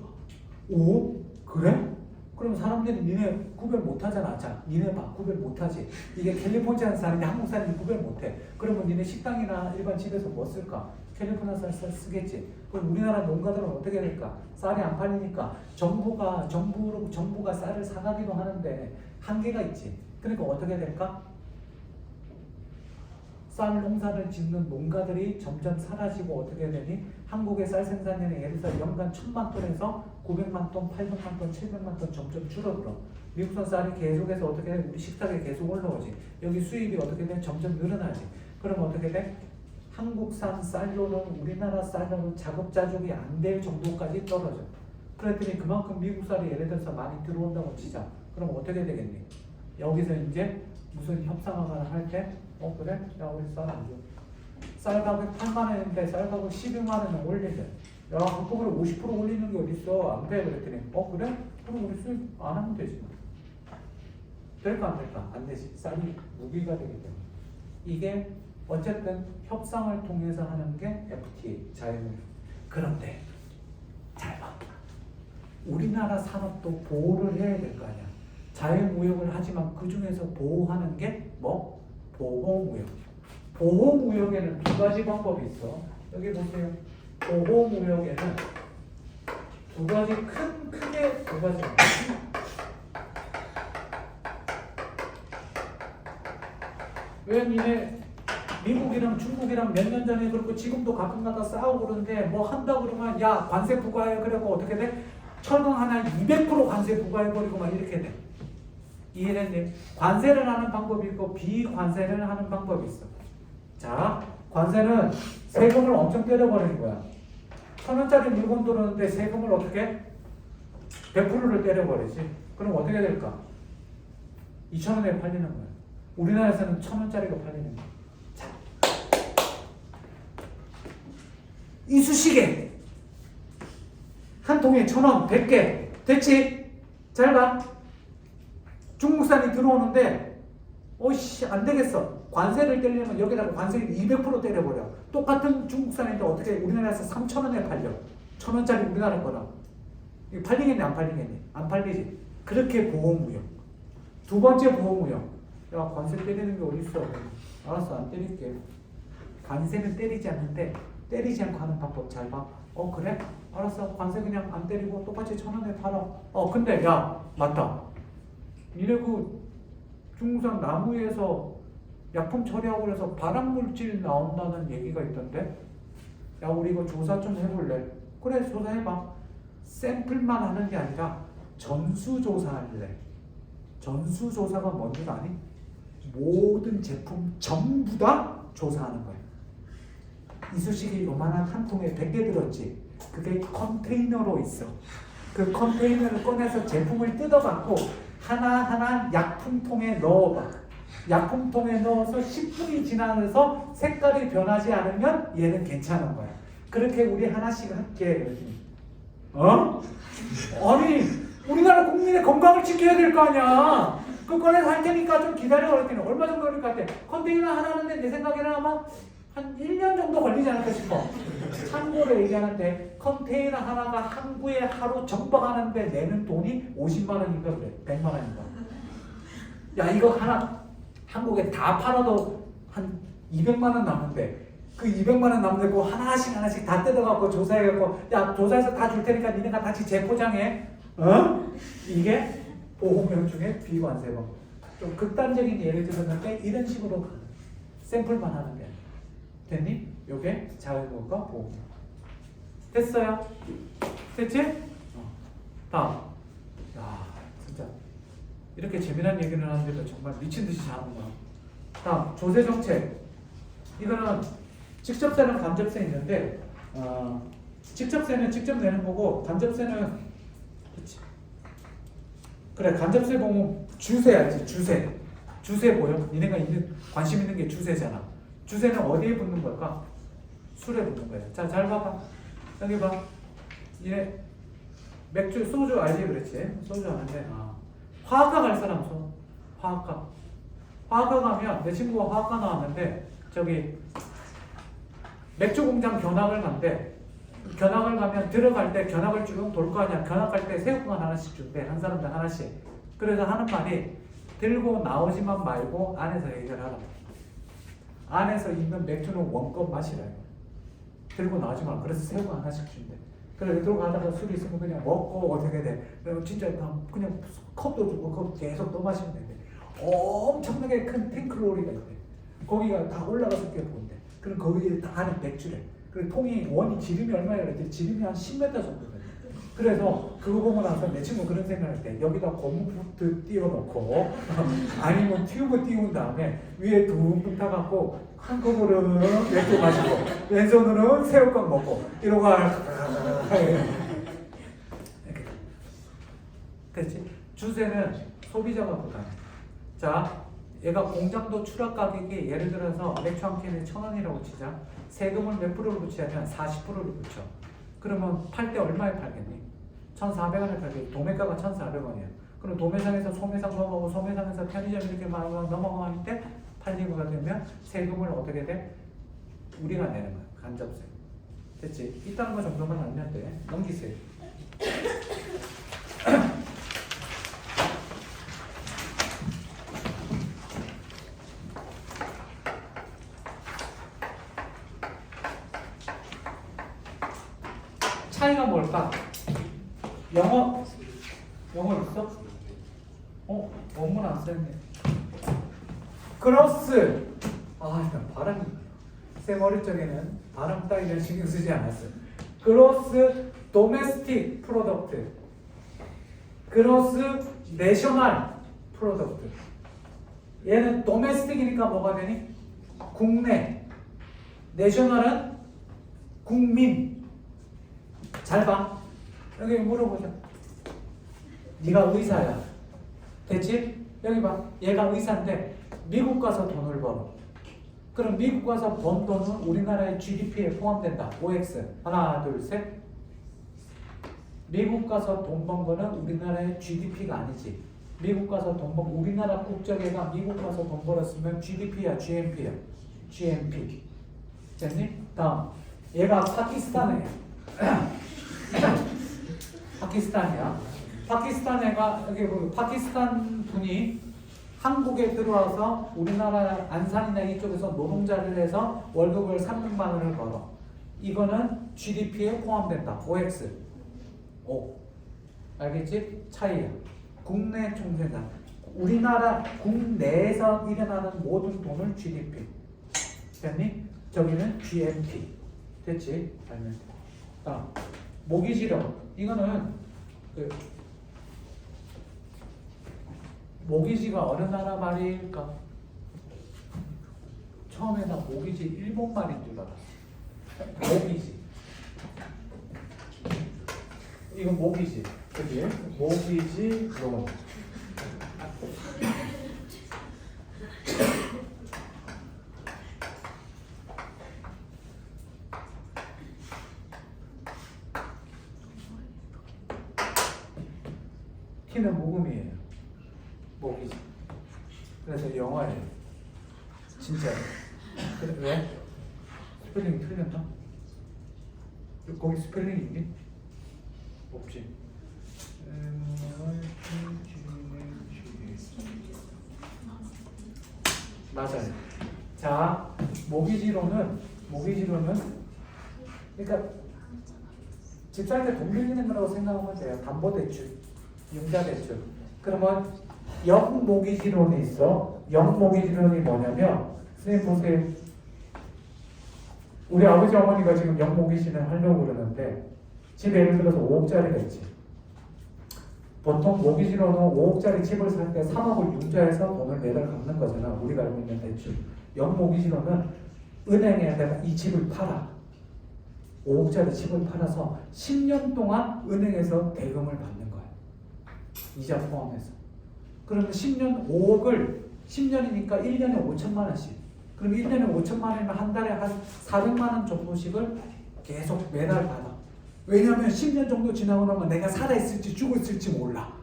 오? 그래? 그럼 사람들이 니네 구별 못하잖아. 자, 니네 밥 구별 못하지. 이게 캘리포니아 쌀인데 한국 쌀인지 구별 못해. 그러면 니네 식당이나 일반 집에서 뭐 쓸까? 캘리포니아 쌀 쓰겠지. 그럼 우리나라 농가들은 어떻게 될까? 쌀이 안 팔리니까 정부가 쌀을 사가기도 하는데 한계가 있지. 그러니까 어떻게 될까? 쌀 농사를 짓는 농가들이 점점 사라지고 어떻게 되니? 한국의 쌀 생산량이 예를 들어 연간 1000만 톤에서 900만 톤, 800만 톤, 700만 톤 점점 줄어들어. 미국산 쌀이 계속해서 어떻게 돼? 우리 식탁에 계속 올라오지. 여기 수입이 어떻게 돼? 점점 늘어나지. 그럼 어떻게 돼? 한국산 쌀로는 우리나라 쌀로는 자급자족이 안 될 정도까지 떨어져. 그랬더니 그만큼 미국 쌀이 예를 들어서 많이 들어온다고 치자. 그럼 어떻게 되겠니? 여기서 이제 무슨 협상을 할 때 그래? 야 우리 쌀 안 줘. 쌀 가격 8만 원인데 쌀 가격 12만 원에 올리래. 야 한꺼번에 50% 올리는 게 어딨어. 안 돼. 그랬더니 그래? 그럼 우리 수입 안 하면 되지. 될까 안 될까? 안 되지. 쌀이 무기가 되기 때문에. 이게 어쨌든 협상을 통해서 하는 게 FTA, 자유무역. 그런데 잘 봐. 우리나라 산업도 보호를 해야 될 거 아니야. 자유무역을 하지만 그 중에서 보호하는 게 뭐? 보호무역. 보호무역에는 두 가지 방법이 있어. 여기 보세요. 보호무역에는 두 가지 크게 두 가지. 왜 니네 미국이랑 중국이랑 몇 년 전에 그렇고 지금도 가끔가다 싸우고 그러는데 뭐 한다 그러면 야 관세 부과해 그래고 어떻게 돼? 철강 하나 200% 관세 부과해버리고 막 이렇게 돼. 이해됐니? 관세를 하는 방법이 있고 비관세를 하는 방법이 있어. 자, 관세는 세금을 엄청 때려버리는 거야. 1,000원짜리 물건 들어오는데 세금을 어떻게? 100%를 때려버리지. 그럼 어떻게 될까? 2,000원에 팔리는 거야. 우리나라에서는 1,000원짜리가 팔리는 거야. 자, 이쑤시개 한 통에 1,000원 100개 됐지? 잘 봐. 중국산이 들어오는데 어이씨 안 되겠어. 관세를 떼려면 여기다가 관세를 200% 때려버려. 똑같은 중국산인데 어떻게 우리나라에서 3,000원에 팔려. 1,000원짜리 우리나라 거라. 이거 팔리겠니 안 팔리겠니? 안 팔리지. 그렇게 보호무역. 두 번째 보호무역. 야 관세 때리는 게 어딨어. 알았어 안 때릴게. 관세는 때리지 않는데 때리지 않고 하는 방법 잘 봐. 그래? 알았어 관세 그냥 안 때리고 똑같이 1,000원에 팔아. 근데 야 맞다. 니네 그 중국산 나무에서 약품 처리하고 그래서 발암물질 나온다는 얘기가 있던데? 야 우리 이거 조사 좀 해볼래? 그래 조사해봐. 샘플만 하는 게 아니라 전수조사할래. 전수조사가 뭔지 아니? 모든 제품 전부 다 조사하는 거야. 이쑤시개 요만한 한 통에 100개 들었지? 그게 컨테이너로 있어. 그 컨테이너를 꺼내서 제품을 뜯어갖고 하나하나 약품통에 넣어봐. 약품통에 넣어서 10분이 지나서 색깔이 변하지 않으면 얘는 괜찮은 거야. 그렇게 우리 하나씩 할게. 아니 우리나라 국민의 건강을 지켜야 될 거 아니야. 그 꺼내서 할 테니까 좀 기다려. 그랬더니 얼마 정도 걸릴 것 같아? 컨테이너 하나 하는데 내 생각에는 아마 한 1년 정도 걸리지 않을까 싶어. 참고로 얘기하는데 컨테이너 하나가 항구에 하루 정박하는데 내는 돈이 50만 원인가 그래. 100만 원인가. 야 이거 하나 한국에 다 팔아도 한 200만 원 남는데 그 200만 원 남는데 그거 하나씩 다 뜯어갖고 조사해갖고 야 조사해서 다 줄 테니까 니네가 같이 재포장해. 이게 보호무역 중에 비관세 방법. 좀 극단적인 예를 들었는데 이런 식으로 샘플만 하는 게 됐니? 요게 자유무역과 보호무역. 됐어요? 됐지? 다음. 야 진짜 이렇게 재미난 얘기를 하는데도 정말 미친듯이 잘하는구나. 다음 조세정책. 이거는 직접세랑 간접세 있는데 직접세는 직접 내는 거고 간접세는 그치. 그래 간접세 보면 주세 알지? 주세 보여? 니네가 관심 있는 게 주세잖아. 주세는 어디에 붙는 걸까? 술에 붙는 거야. 자, 잘 봐봐. 여기 봐. 얘 맥주, 소주 알지? 그렇지? 소주 아는데 화학과 갈 사람 손. 화학과. 화학과 가면 내 친구가 화학과 나왔는데 저기 맥주 공장 견학을 간대. 견학을 가면 들어갈 때 견학을 쭉 돌 거 아니야. 견학할 때 새우깡 하나씩 준대. 한 사람당 하나씩. 그래서 하는 말이 들고 나오지만 말고 안에서 해결하라. 안에서 있는 맥주는 원컵 마시라. 들고 나오지 마. 그래서 새우깡 하나씩 준대. 그래 들고 가다가 술이 있으면 그냥 먹고 어떻게 돼? 그럼 진짜 그냥 컵도 주고 컵 계속 또 마시면 되는데 엄청나게 큰 탱크로리가 있대. 거기가 다 올라가서 껴본대. 그럼 거기에 다 안에 맥주래. 그 통이 원이 지름이 얼마야 그랬지? 지름이 한 10m 정도 돼. 그래서 그거 보고 나서 내 친구 그런 생각할 때 여기다 고무부트 띄워놓고 아니면 튜브 띄운 다음에 위에 둥둥 타갖고 한꺼번에 맥주 마시고 왼손으로는 새우깡 먹고 이러고 그렇지? 주세는 소비자가 부담해. 자, 얘가 공장도 추락 가격이 예를 들어서 맥주 한 캔에 1,000원이라고 치자. 세금을 몇 프로를 붙이냐면 40%를 붙여. 그러면 팔 때 얼마에 팔겠니? 1,400원에 팔겠니? 도매가가 1,400원이야. 그럼 도매상에서 소매상 넘어가고 소매상에서 편의점 이렇게 넘어가는 때 팔리고가 되면 세금을 어떻게 돼? 우리가 내는 거야. 간접세. 됐지? 있다는 거 정도만 알면 돼. 넘기세요. 차이가 뭘까? 영어 있어? 원문 안 썼네. 그로스. 발음이 쌤 어릴 적에는 발음 따위는 신경 쓰지 않았어요. 그로스 도메스틱 프로덕트, 그로스 내셔널 프로덕트. 얘는 도메스틱이니까 뭐가 되니? 국내. 내셔널은 국민. 잘 봐. 여기 물어보자. 네가 의사야. 됐지? 여기 봐. 얘가 의사인데 미국 가서 돈을 벌어. 그럼 미국 가서 번 돈은 우리나라의 GDP에 포함된다. OX. 하나, 둘, 셋. 미국 가서 돈 번 거는 우리나라의 GDP가 아니지. 미국 가서 돈 번, 우리나라 국적애가 미국 가서 돈 벌었으면 GDP야, GNP야? GNP. 됐니? 다음. 얘가 파키스탄 애야. 파키스탄이야. 파키스탄 애가, 여기 파키스탄 분이 한국에 들어와서 우리나라 안산이나 이쪽에서 노동자를 해서 월급을 300만 원을 벌어. 이거는 GDP에 포함된다. OX. O. 알겠지? 차이야. 국내 총생산. 우리나라 국내에서 일어나는 모든 돈을 GDP. 됐니? 저기는 GNP. 됐지? 알면 돼. 다음. 모기지령. 이거는 모기지가 어느 나라 말일까? 처음에 나 모기지 일본 말인 줄 알았어. 모기지. 이건 모기지. 그지? 모기지 론. T는 모금이에요. 모기지. 그래서 영어예요. 진짜요. 왜? 스펠링이 틀렸나? 거기 스펠링이 있니? 없지. 맞아요. 자, 모기지로는 그러니까 집 살 때 돈 빌리는 거라고 생각하면 돼요. 담보대출, 융자대출. 그러면 역모기지론이 있어. 역모기지론이 뭐냐면, 선생님 보세요. 우리 아버지 어머니가 지금 역모기지를 하려고 그러는데 집에 예를 들어서 5억짜리가 있지. 보통 모기지로는 5억짜리 집을 살 때 3억을 융자해서 돈을 매달 갚는 거잖아. 우리가 알고 있는 대출. 역모기지로는 은행에 내가 이 집을 팔아. 5억짜리 집을 팔아서 10년 동안 은행에서 대금을 받는 거야. 이자 포함해서. 그러면 10년 5억을 10년이니까 1년에 5천만 원씩. 그럼 1년에 5천만 원이면 한 달에 한 400만 원 정도씩을 계속 매달 받아. 왜냐하면 10년 정도 지나고 나면 내가 살아있을지 죽어있을지 몰라.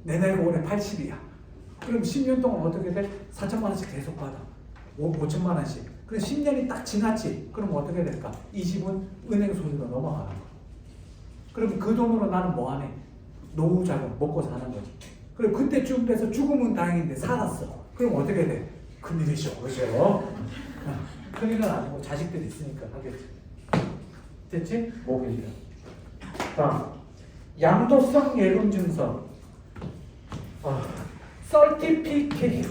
내 나이가 올해 80이야. 그럼 10년 동안 어떻게 돼? 4천만 원씩 계속 받아. 5천만 원씩. 그럼 10년이 딱 지났지. 그럼 어떻게 될까? 이 집은 은행 소유로 넘어가는 거야. 그럼 그 돈으로 나는 뭐 하네? 노후 자금 먹고 사는 거지. 그럼 그때쯤 돼서 죽으면 다행인데 살았어. 그럼 어떻게 돼? 큰일이죠. 그죠? 큰일은 아니고 자식들이 있으니까 하겠지. 됐지? 모기지론. 다음. 양도성 예금 증서. 서티피케이트.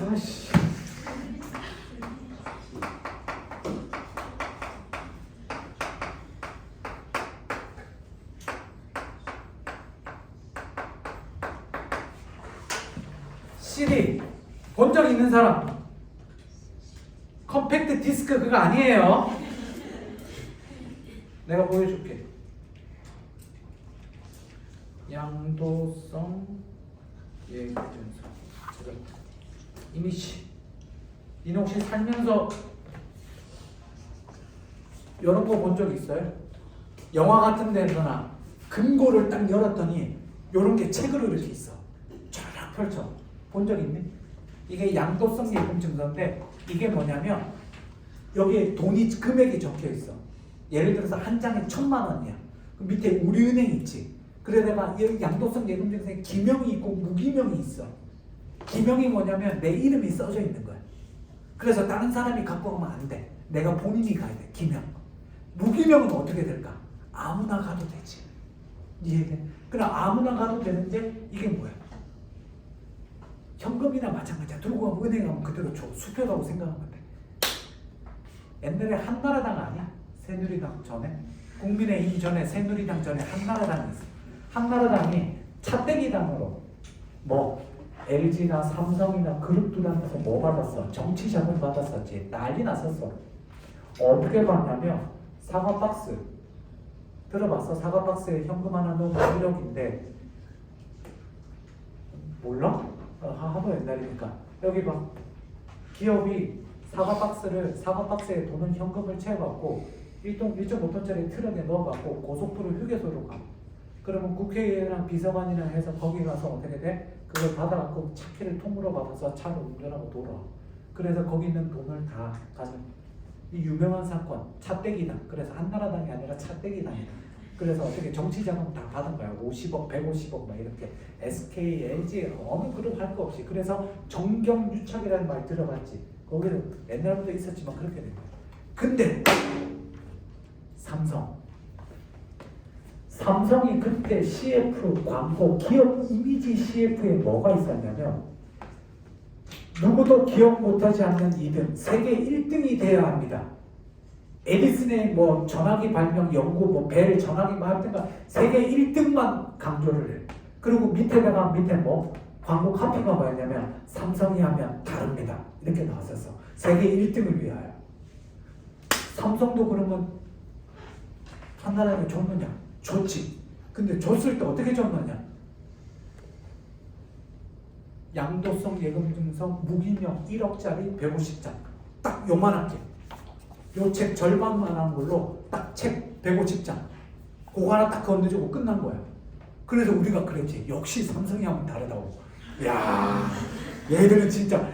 CD 본 적 있는 사람? 컴팩트 디스크 그거 아니에요. 내가 보여줄게. 양도성 예금증서. 이미지. 이는 혹시 살면서 이런 거 본 적 있어요? 영화 같은 데서나 금고를 딱 열었더니 이런 게 책으로 이렇게 있어. 쫙 펼쳐. 본 적 있니? 이게 양도성 예금증서인데 이게 뭐냐면 여기에 돈이 금액이 적혀 있어. 예를 들어서 한 장에 1,000만 원이야. 그 밑에 우리은행 있지. 그러다가 양도성 예금증서에 기명이 있고 무기명이 있어. 기명이 뭐냐면 내 이름이 써져 있는 거야. 그래서 다른 사람이 갖고 가면 안 돼. 내가 본인이 가야 돼. 기명. 무기명은 어떻게 될까? 아무나 가도 되지. 이해돼? 그럼 아무나 가도 되는데 이게 뭐야? 현금이나 마찬가지야. 들고 가면 은행 가면 그대로 줘. 수표라고 생각하면 돼. 옛날에 한나라당 아니야? 새누리당 전에? 국민의힘 전에 새누리당 전에 한나라당이 있어. 한나라당이 차떼기당으로 뭐 LG나 삼성이나 그룹들한테서 뭐 받았어? 정치 자금 받았었지. 난리 났었어. 어떻게 받냐면 사과 박스 들어봤어? 사과 박스에 현금 하나 넣으면 1억인데 몰라? 하도 옛날이니까 여기 봐. 기업이 사과 박스에 돈은 현금을 채워갖고 1.5톤짜리 트럭에 넣어갖고 고속도로 휴게소로 가. 그러면 국회의원이랑 비서관이랑 해서 거기 가서 어떻게 돼? 그걸 받아갖고 차키를 통으로 받아서 차를 운전하고 돌아와. 그래서 거기 있는 돈을 다 가져. 이 유명한 사건 차떼기당. 그래서 한나라당이 아니라 차떼기당이다. 그래서 어떻게 정치자금 다 받은 거야. 50억, 150억 막 이렇게. SK, LG 어느 그룹 할 거 없이. 그래서 정경유착이라는 말 들어봤지. 거기는 옛날부터 있었지만 그렇게 된 거야. 근데 삼성이 그때 CF 광고 기업 이미지 CF에 뭐가 있었냐면 누구도 기억 못하지 않는 2등 세계 1등이 돼야 합니다. 에디슨의 뭐 전화기 발명 연구 뭐 벨 전화기 뭐 하여튼가 세계 1등만 강조를 해. 그리고 밑에다가 밑에 뭐 광고 카피가 뭐였냐면 삼성이 하면 다릅니다. 이렇게 나왔었어. 세계 1등을 위하여. 삼성도 그러면 한나라에 줬느냐? 줬지. 근데 줬을 때 어떻게 줬느냐? 양도성 예금증서 무기명 1억짜리 150장. 딱 요만하게. 요 책 절반만한 걸로 딱 책 150장. 그거 하나 딱 건네주고 끝난 거야. 그래서 우리가 그랬지. 역시 삼성이 하면 다르다고. 야, 얘들은 진짜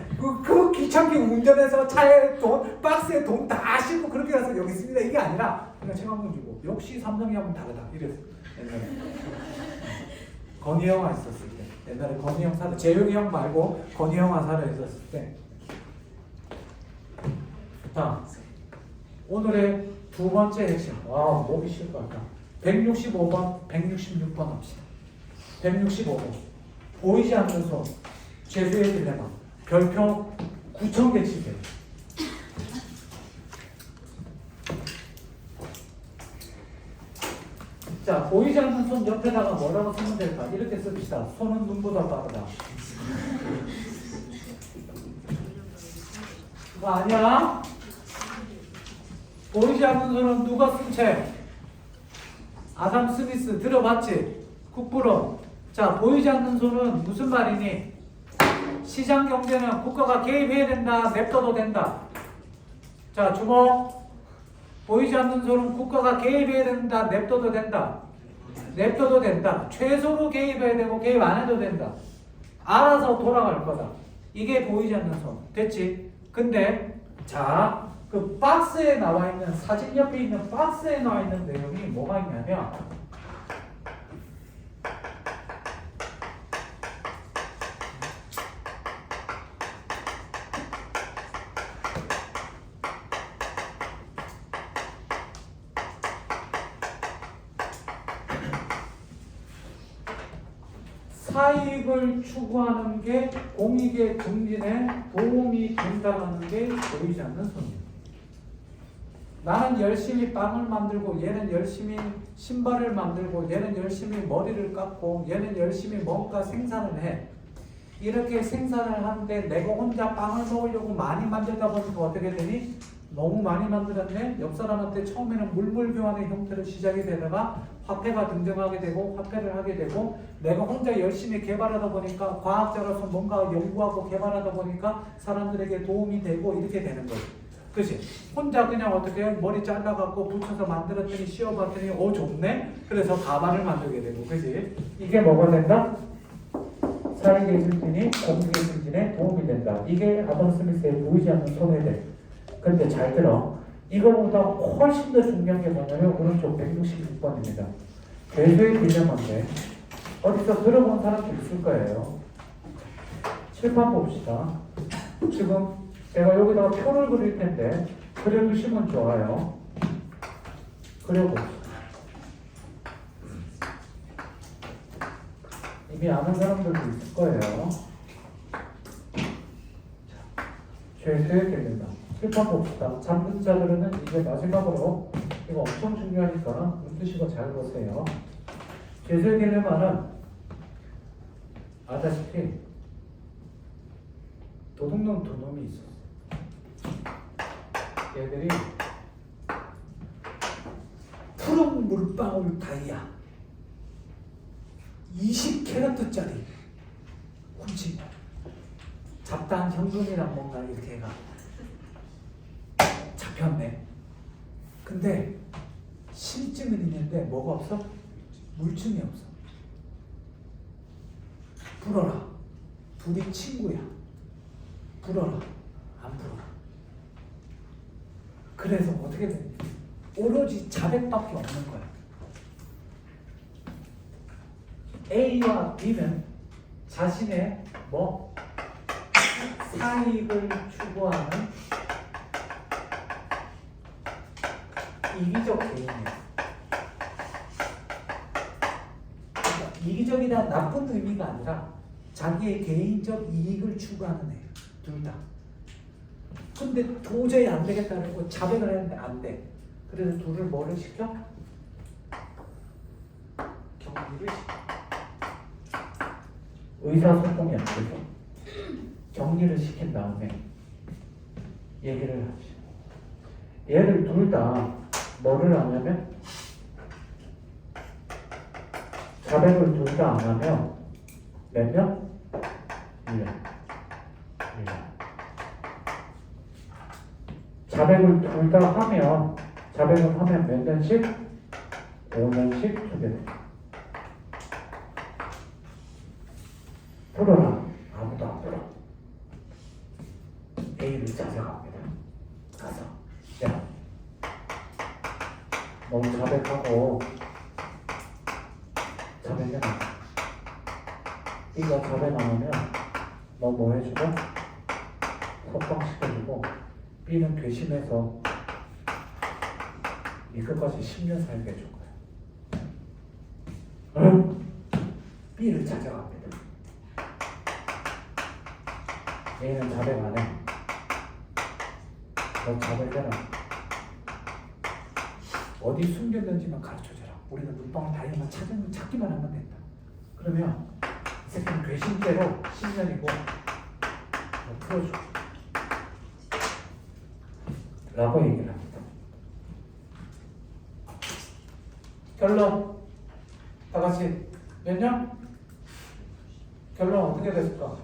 그 귀찮게 운전해서 차에 돈, 박스에 돈 다 싣고 그렇게 가서 여기 있습니다. 이게 아니라 그냥 책 한 권 주고 역시 삼성이 하면 다르다. 이랬어. 옛날에. 건희영화 있었을 때. 옛날에 건희영 사례, 재용이 형 말고 건희영화 사례 있었을 때. 자, 오늘의 두 번째 핵심. 와, 목이 쉬울 것 같다. 165번, 166번 합시다. 165번. 보이지 않는 손. 제수의 딜레마. 별표 9,000개 치세요. 자, 보이지 않는 손 옆에다가 뭐라고 쓰면 될까? 이렇게 씁시다. 손은 눈보다 빠르다. 그거 아니야? 보이지 않는 손은 누가 쓴 책? 아담 스미스 들어봤지? 국부론. 자, 보이지 않는 손은 무슨 말이니? 시장 경제는 국가가 개입해야 된다, 냅둬도 된다. 자, 주목. 보이지 않는 손은 국가가 개입해야 된다, 냅둬도 된다. 냅둬도 된다. 최소로 개입해야 되고 개입 안 해도 된다. 알아서 돌아갈 거다. 이게 보이지 않는 손. 됐지? 근데 자, 그 박스에 나와 있는 사진 옆에 있는 박스에 나와 있는 내용이 뭐가 있냐면 사익을 추구하는 게 공익의 증진에 도움이 된다는 게 보이지 않는 손이에요. 나는 열심히 빵을 만들고 얘는 열심히 신발을 만들고 얘는 열심히 머리를 깎고 얘는 열심히 뭔가 생산을 해. 이렇게 생산을 하는데 내가 혼자 빵을 먹으려고 많이 만들다 보니까 어떻게 되니? 너무 많이 만들었네. 옆 사람한테 처음에는 물물 교환의 형태로 시작이 되다가 화폐가 등장하게 되고 화폐를 하게 되고 내가 혼자 열심히 개발하다 보니까 과학자로서 뭔가 연구하고 개발하다 보니까 사람들에게 도움이 되고 이렇게 되는 거예요. 그치? 혼자 그냥 어떻게 머리 잘라갖고 붙여서 만들었더니 씌워봤더니 좋네? 그래서 가발을 만들게 되고 그치? 이게 뭐가 된다? 사익의 증진이 공익의 증진에 도움이 된다. 이게 아담 스미스의 보이지 않는 손해대. 근데 잘 들어. 이거보다 훨씬 더 중요한 게 뭐냐면 오른쪽 166번입니다. 괴수의 딜레마인데 어디서 들어본 사람도 있을 거예요. 칠판 봅시다. 지금 제가 여기다가 표를 그릴 텐데 그려주시면 좋아요. 그려봅시다. 이미 아는 사람들도 있을 거예요. 죄수의 딜레마. 실판 봅시다. 잠든 자들은 이제 마지막으로 이거 엄청 중요하니까 눈 뜨시고 잘 보세요. 죄수의 딜레마는 아다시피 도둑놈 두 놈이 있었어. 얘들이 푸른 물방울 다이아 20캐럿짜리 훔친 잡다한 현금이랑 뭔가 이렇게 해가 잡혔네. 근데 실증은 있는데 뭐가 없어? 물증이 없어. 불어라. 둘이 친구야. 불어라. 안 불어. 그래서 어떻게 돼? 오로지 자백밖에 없는 거야. A와 B는 자신의 사익을 추구하는 이기적 개인이야. 그러니까 이기적이란 나쁜 의미가 아니라 자기의 개인적 이익을 추구하는 애. 둘 다. 근데 도저히 안 되겠다고 자백을 했는데 안 돼. 그래서 둘을 뭐를 시켜? 격리를 시켜. 의사소통이 안 되죠. 격리를 시킨 다음에 얘기를 하지. 얘를 둘 다 뭐를 하냐면 자백을 둘 다 안 하면 몇 년? 1년. 자백을 둘 다 하면 몇 년씩? 5년씩 주게 돼. 불어라. 아무도 안 불어. A를 찾아갑니다. 가서 야, 너 자백하고 자백해놔. B가 자백 안 하면 너 뭐 해주고? 석방시켜주고 B는 괘씸해서 이 끝까지 10년 살게 해줄 거야. 응? B를 찾아갑니다. A는 자백 안 해. 너 자백해라. 어디 숨겼는지만 가르쳐줘라. 우리는 물방울 다이아만 찾기만 하면 된다. 그러면 이 새끼는 괘씸죄로 10년이고 너 풀어줘. 라고 얘기를 합니다. 결론. 다 같이 몇 년? 결론 어떻게 됐을까?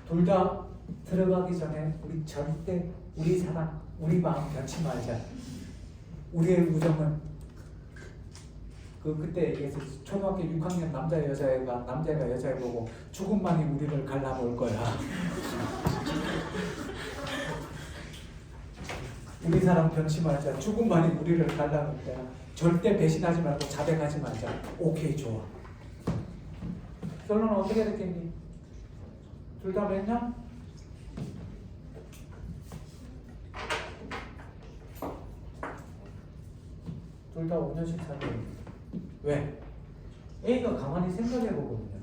둘 다 들어가기 전에 우리 절대 우리 사랑, 우리 마음 변치 말자. 우리의 우정은 그때 얘기해서 초등학교 6학년 남자애가 여자애 보고 죽음만이 우리를 갈라놓을 거야. 우리 사랑 변치 말자. 죽음만이 우리를 갈라놓을 거야. 절대 배신하지 말고 자백하지 말자. 오케이, 좋아. 결론은 어떻게 됐겠니? 둘 다 몇 년? 둘 다 5년씩 살아요. 왜? A가 가만히 생각해보거든요.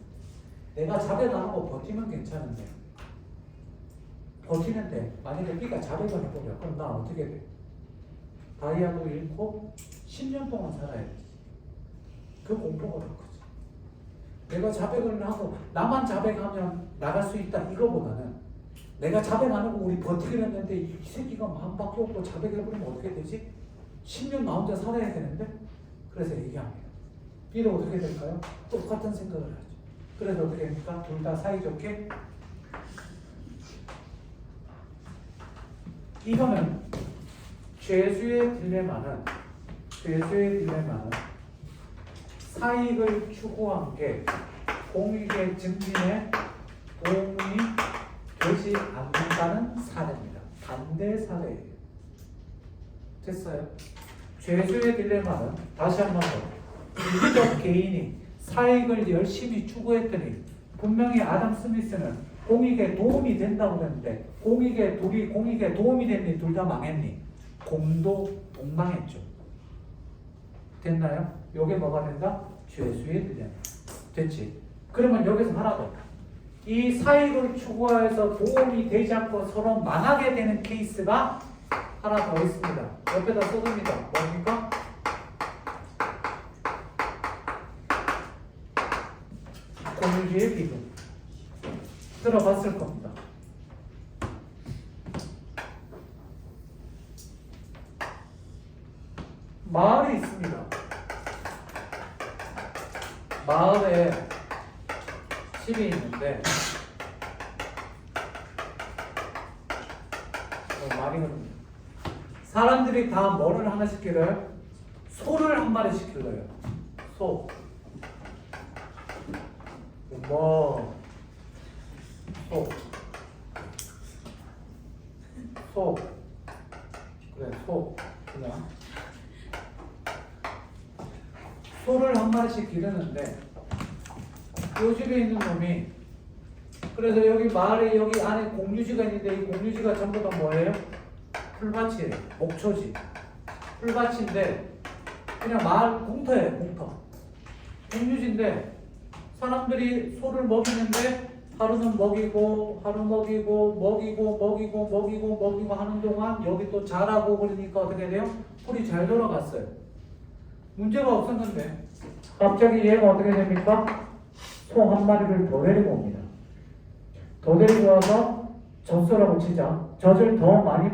내가 자백 안 하고 버티면 괜찮은데 버티는데 만약에 B가 자백을 해버려. 그럼 나 어떻게 돼? 다이아도 잃고 10년 동안 살아야 돼. 그 공포가 더 크지. 내가 자백을 하고 나만 자백하면 나갈 수 있다 이거보다는 내가 자백 안 하고 우리 버티기로 했는데 이 새끼가 마음밖에 없고 자백해버리면 어떻게 되지? 10년 나 혼자 살아야 되는데? 그래서 얘기합니다. B도 어떻게 될까요? 똑같은 생각을 하죠. 그래서 어떻게 됩니까? 둘 다 사이좋게 이거는 죄수의 딜레마는 사익을 추구한 게 공익의 증진에 도움이 되지 않는다는 사례입니다. 반대 사례예요. 됐어요? 죄수의 딜레마는 다시 한 번 더 이기적 개인이 사익을 열심히 추구했더니 분명히 아담 스미스는 공익에 도움이 된다고 그랬는데 공익에 도움이 됐니? 둘 다 망했니? 공도 동망했죠. 됐나요? 요게 뭐가 된다? 죄수의 딜레마. 됐지? 그러면 여기서 하나 더. 이 사익을 추구해서 도움이 되지 않고 서로 망하게 되는 케이스가 하나 더 있습니다. 옆에다 써둡니다. 뭡니까? 공유주의 비극. 들어봤을 겁니다. 마을이 있습니다. 마을에 집이 있는데 말이거든요. 사람들이 다 뭐를 하나 시킬래요? 소를 한 마리 시킬래요. 소. 소. 그래, 소. 그냥. 소를 한 마리씩 기르는데 요 집에 있는 놈이 그래서 여기 마을에 여기 안에 공유지가 있는데 이 공유지가 전부 다 뭐예요? 풀밭이에요. 목초지. 풀밭인데 그냥 마을 공터예요. 공터. 공유지인데 사람들이 소를 먹이는데 하루는 먹이고 하루 먹이고 하는 동안 여기 또 자라고 그러니까 어떻게 돼요? 풀이 잘 돌아갔어요. 문제가 없었는데 갑자기 얘가 어떻게 됩니까? 소 한 마리를 더 데리고 옵니다. 더 데리고 와서 젖소라고 치자. 젖을 더 많이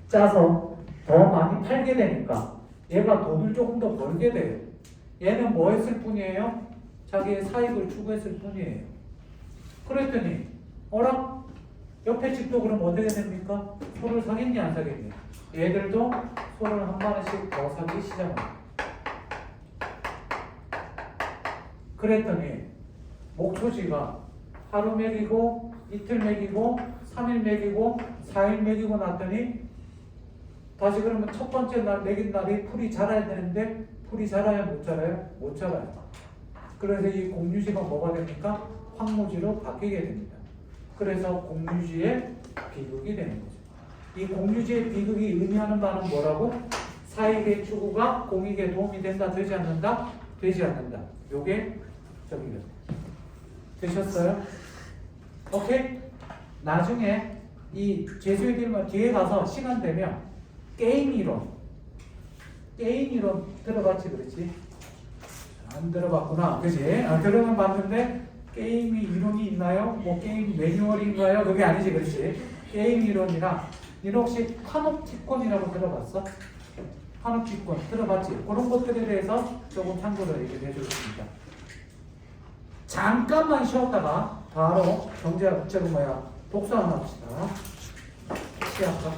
짜서 더 많이 팔게 되니까 얘가 돈을 조금 더 벌게 돼요. 얘는 뭐 했을 뿐이에요? 자기의 사익을 추구했을 뿐이에요. 그랬더니 어라? 옆에 집도 그럼 어떻게 됩니까? 소를 사겠니 안 사겠니? 얘들도 소를 한 마리씩 더 사기 시작합니다. 그랬더니 목초지가 하루 먹이고 이틀 먹이고 3일 먹이고 4일 먹이고 났더니 다시 그러면 첫 번째 날 먹인 날이 풀이 자라야 되는데 풀이 자라야 못 자라요? 못 자라요. 그래서 이 공유지가 뭐가 됩니까? 황무지로 바뀌게 됩니다. 그래서 공유지의 비극이 되는 거죠. 이 공유지의 비극이 의미하는 바는 뭐라고? 사익의 추구가 공익에 도움이 된다, 되지 않는다? 되지 않는다. 요게 저기요. 되셨어요? 오케이? 나중에 이 재수애들만 뒤에 가서 시간 되면 게임 이론 들어봤지, 그렇지? 안 들어봤구나, 그치? 들어는 봤는데 게임이 이론이 있나요? 뭐 게임 매뉴얼인가요? 그게 아니지, 그렇지? 게임 이론이랑 이런 혹시 파놉티콘이라고 들어봤어? 파놉티콘 들어봤지? 그런 것들에 대해서 조금 참고를 얘기해 주겠습니다. 잠깐만 쉬었다가 바로 독서 하나 합시다. 시작합니다.